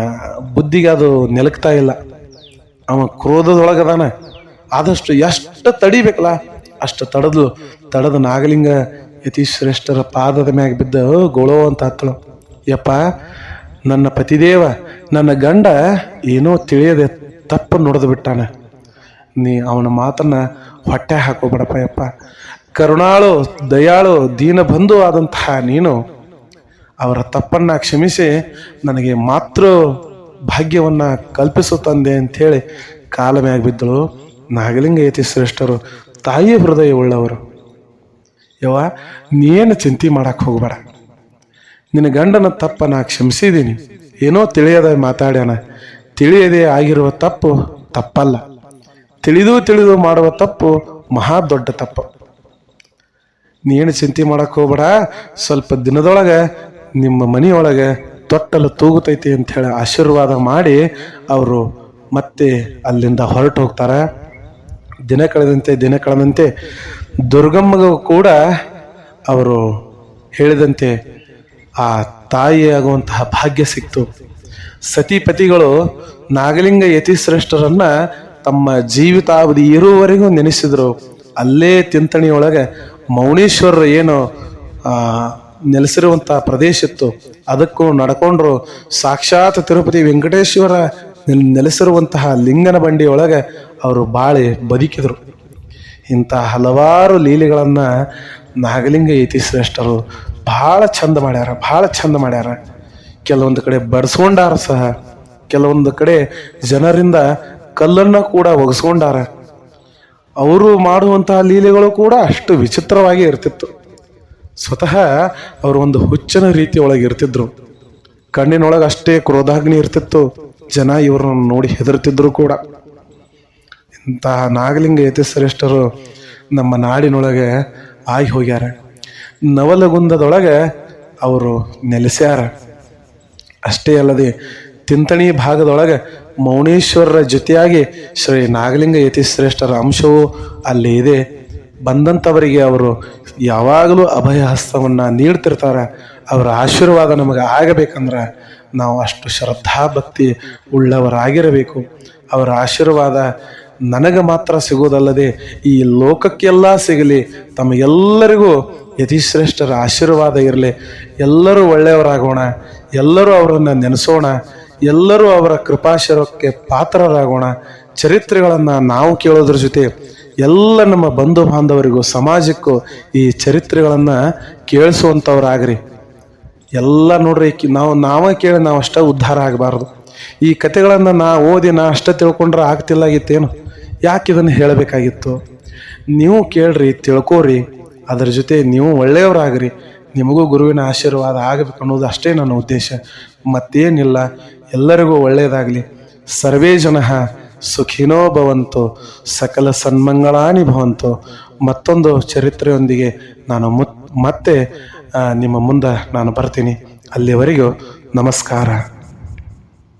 ಬುದ್ಧಿಗೆ ಅದು ನೆಲಕ್ತಾ ಇಲ್ಲ. ಅವ ಕ್ರೋಧದೊಳಗದಾನ. ಆದಷ್ಟು ಎಷ್ಟು ತಡಿಬೇಕಲ್ಲ ಅಷ್ಟು ತಡೆದು ನಾಗಲಿಂಗ ಯತಿಶ್ರೇಷ್ಠರ ಪಾದದ ಮ್ಯಾಗ ಬಿದ್ದ ಗೋಳೋ ಅಂತ ಹತ್ತಳು. ಯಪ್ಪ, ನನ್ನ ಪತಿದೇವ, ನನ್ನ ಗಂಡ ಏನೋ ತಿಳಿಯದೆ ತಪ್ಪು ನುಡಿದು ಬಿಟ್ಟಾನ. ನೀ ಅವನ ಮಾತನ್ನ ಹೊಟ್ಟೆ ಹಾಕೋಬೇಡಪ್ಪ ಯಪ್ಪ. ಕರುಣಾಳು, ದಯಾಳು, ದೀನ ಬಂಧು ಆದಂತಹ ನೀನು ಅವರ ತಪ್ಪನ್ನ ಕ್ಷಮಿಸಿ ನನಗೆ ಮಾತೃ ಭಾಗ್ಯವನ್ನ ಕಲ್ಪಿಸು ತಂದೆ ಅಂಥೇಳಿ ಕಾಲ ಮ್ಯಾಗ ಬಿದ್ದಳು. ನಾಗಲಿಂಗ ಯತಿಶ್ರೇಷ್ಠರು ತಾಯಿ ಹೃದಯ ಉಳ್ಳವರು. ಯವ್ವ, ನೀನು ಚಿಂತೆ ಮಾಡಕ್ಕೆ ಹೋಗ್ಬೇಡ. ನಿನ್ನ ಗಂಡನ ತಪ್ಪ ನಾ ಕ್ಷಮಿಸಿದ್ದೀನಿ. ಏನೋ ತಿಳಿಯದ ಮಾತಾಡ್ಯಾನ. ತಿಳಿಯದೆ ಆಗಿರುವ ತಪ್ಪು ತಪ್ಪಲ್ಲ. ತಿಳಿದು ಮಾಡುವ ತಪ್ಪು ಮಹಾ ದೊಡ್ಡ ತಪ್ಪು. ನೀನು ಚಿಂತೆ ಮಾಡಕ್ಕೆ ಹೋಗ್ಬೇಡ. ಸ್ವಲ್ಪ ದಿನದೊಳಗೆ ನಿಮ್ಮ ಮನೆಯೊಳಗೆ ತೊಟ್ಟಲು ತೂಗುತೈತಿ ಅಂಥೇಳಿ ಆಶೀರ್ವಾದ ಮಾಡಿ ಅವರು ಮತ್ತೆ ಅಲ್ಲಿಂದ ಹೊರಟು ಹೋಗ್ತಾರೆ. ದಿನ ಕಳೆದಂತೆ ದುರ್ಗಮ್ಮಗೂ ಕೂಡ ಅವರು ಹೇಳಿದಂತೆ ಆ ತಾಯಿಯಾಗುವಂತಹ ಭಾಗ್ಯ ಸಿಕ್ತು. ಸತಿಪತಿಗಳು ನಾಗಲಿಂಗ ಯತಿಶ್ರೇಷ್ಠರನ್ನ ತಮ್ಮ ಜೀವಿತಾವಧಿ ಇರುವವರೆಗೂ ನೆನೆಸಿದ್ರು. ಅಲ್ಲೇ ತಿಂತಣಿಯೊಳಗೆ ಮೌನೇಶ್ವರ ಏನು ನೆಲೆಸಿರುವಂತಹ ಪ್ರದೇಶ ಇತ್ತು, ಅದಕ್ಕೂ ನಡ್ಕೊಂಡ್ರು. ಸಾಕ್ಷಾತ್ ತಿರುಪತಿ ವೆಂಕಟೇಶ್ವರ ನೆಲೆಸಿರುವಂತಹ ಲಿಂಗನ ಬಂಡಿಯೊಳಗೆ ಅವರು ಬಾಳಿ ಬದುಕಿದ್ರು. ಇಂಥ ಹಲವಾರು ಲೀಲೆಗಳನ್ನ ನಾಗಲಿಂಗ ಯತಿಶ್ರೇಷ್ಠರು ಭಾಳ ಚಂದ ಮಾಡ್ಯಾರ. ಕೆಲವೊಂದು ಕಡೆ ಬಡಿಸ್ಕೊಂಡಾರ ಸಹ, ಕೆಲವೊಂದು ಕಡೆ ಜನರಿಂದ ಕಲ್ಲನ್ನು ಕೂಡ ಒಗಸ್ಕೊಂಡಾರ. ಅವರು ಮಾಡುವಂತಹ ಲೀಲೆಗಳು ಕೂಡ ಅಷ್ಟು ವಿಚಿತ್ರವಾಗಿ ಇರ್ತಿತ್ತು. ಸ್ವತಃ ಅವರು ಒಂದು ಹುಚ್ಚನ ರೀತಿಯೊಳಗೆ ಇರ್ತಿದ್ರು. ಕಣ್ಣಿನೊಳಗೆ ಅಷ್ಟೇ ಕ್ರೋಧಾಗ್ನಿ ಇರ್ತಿತ್ತು. ಜನ ಇವ್ರನ್ನ ನೋಡಿ ಹೆದರ್ತಿದ್ರು ಕೂಡ. ಇಂತಹ ನಾಗಲಿಂಗ ಯತಿಶ್ರೇಷ್ಠರು ನಮ್ಮ ನಾಡಿನೊಳಗೆ ಆಗಿ ಹೋಗ್ಯಾರ. ನವಲಗುಂದದೊಳಗೆ ಅವರು ನೆಲೆಸ್ಯಾರ. ಅಷ್ಟೇ ಅಲ್ಲದೆ ತಿಂತಣಿ ಭಾಗದೊಳಗೆ ಮೌನೇಶ್ವರರ ಜೊತೆಯಾಗಿ ಶ್ರೀ ನಾಗಲಿಂಗ ಯತಿಶ್ರೇಷ್ಠರ ಅಂಶವು ಅಲ್ಲಿ ಇದೆ. ಬಂದಂಥವರಿಗೆ ಅವರು ಯಾವಾಗಲೂ ಅಭಯ ಹಸ್ತವನ್ನು ನೀಡ್ತಿರ್ತಾರೆ. ಅವರ ಆಶೀರ್ವಾದ ನಮಗೆ ಆಗಬೇಕಂದ್ರೆ ನಾವು ಅಷ್ಟು ಶ್ರದ್ಧಾಭಕ್ತಿ ಉಳ್ಳವರಾಗಿರಬೇಕು. ಅವರ ಆಶೀರ್ವಾದ ನನಗೆ ಮಾತ್ರ ಸಿಗೋದಲ್ಲದೆ ಈ ಲೋಕಕ್ಕೆಲ್ಲ ಸಿಗಲಿ. ತಮಗೆಲ್ಲರಿಗೂ ಯತಿಶ್ರೇಷ್ಠರ ಆಶೀರ್ವಾದ ಇರಲಿ. ಎಲ್ಲರೂ ಒಳ್ಳೆಯವರಾಗೋಣ, ಎಲ್ಲರೂ ಅವರನ್ನು ನೆನೆಸೋಣ, ಎಲ್ಲರೂ ಅವರ ಕೃಪಾಶೀರ್ವಾದಕ್ಕೆ ಪಾತ್ರರಾಗೋಣ. ಚರಿತ್ರೆಗಳನ್ನು ನಾವು ಕೇಳೋದ್ರ ಜೊತೆ ಎಲ್ಲ ನಮ್ಮ ಬಂಧು ಬಾಂಧವರಿಗೂ ಸಮಾಜಕ್ಕೂ ಈ ಚರಿತ್ರೆಗಳನ್ನು ಕೇಳಿಸುವಂಥವ್ರಾಗ್ರಿ. ಎಲ್ಲ ನೋಡ್ರಿ, ನಾವೇ ಕೇಳಿ ನಾವು ಅಷ್ಟೇ ಉದ್ಧಾರ ಆಗಬಾರ್ದು. ಈ ಕಥೆಗಳನ್ನು ಓದಿ ಅಷ್ಟೇ ತಿಳ್ಕೊಂಡ್ರೆ ಆಗ್ತಿಲ್ಲಾಗಿತ್ತೇನು? ಯಾಕೆ ಇದನ್ನು ಹೇಳಬೇಕಾಗಿತ್ತು? ನೀವು ಕೇಳ್ರಿ, ತಿಳ್ಕೋರಿ, ಅದರ ಜೊತೆ ನೀವು ಒಳ್ಳೆಯವರಾಗ್ರಿ. ನಿಮಗೂ ಗುರುವಿನ ಆಶೀರ್ವಾದ ಆಗಬೇಕು ಅನ್ನೋದು ಅಷ್ಟೇ ನನ್ನ ಉದ್ದೇಶ, ಮತ್ತೇನಿಲ್ಲ. ಎಲ್ಲರಿಗೂ ಒಳ್ಳೆಯದಾಗಲಿ. ಸರ್ವೇ ಜನಃ ಸುಖಿನೋ ಭವಂತು, ಸಕಲ ಸನ್ಮಂಗಳಾನಿ ಭವಂತು. ಮತ್ತೊಂದು ಚರಿತ್ರೆಯೊಂದಿಗೆ ನಾನು ಮತ್ತೆ ನಿಮ್ಮ ಮುಂದೆ ನಾನು ಬರ್ತೀನಿ. ಅಲ್ಲಿವರೆಗೂ ನಮಸ್ಕಾರ.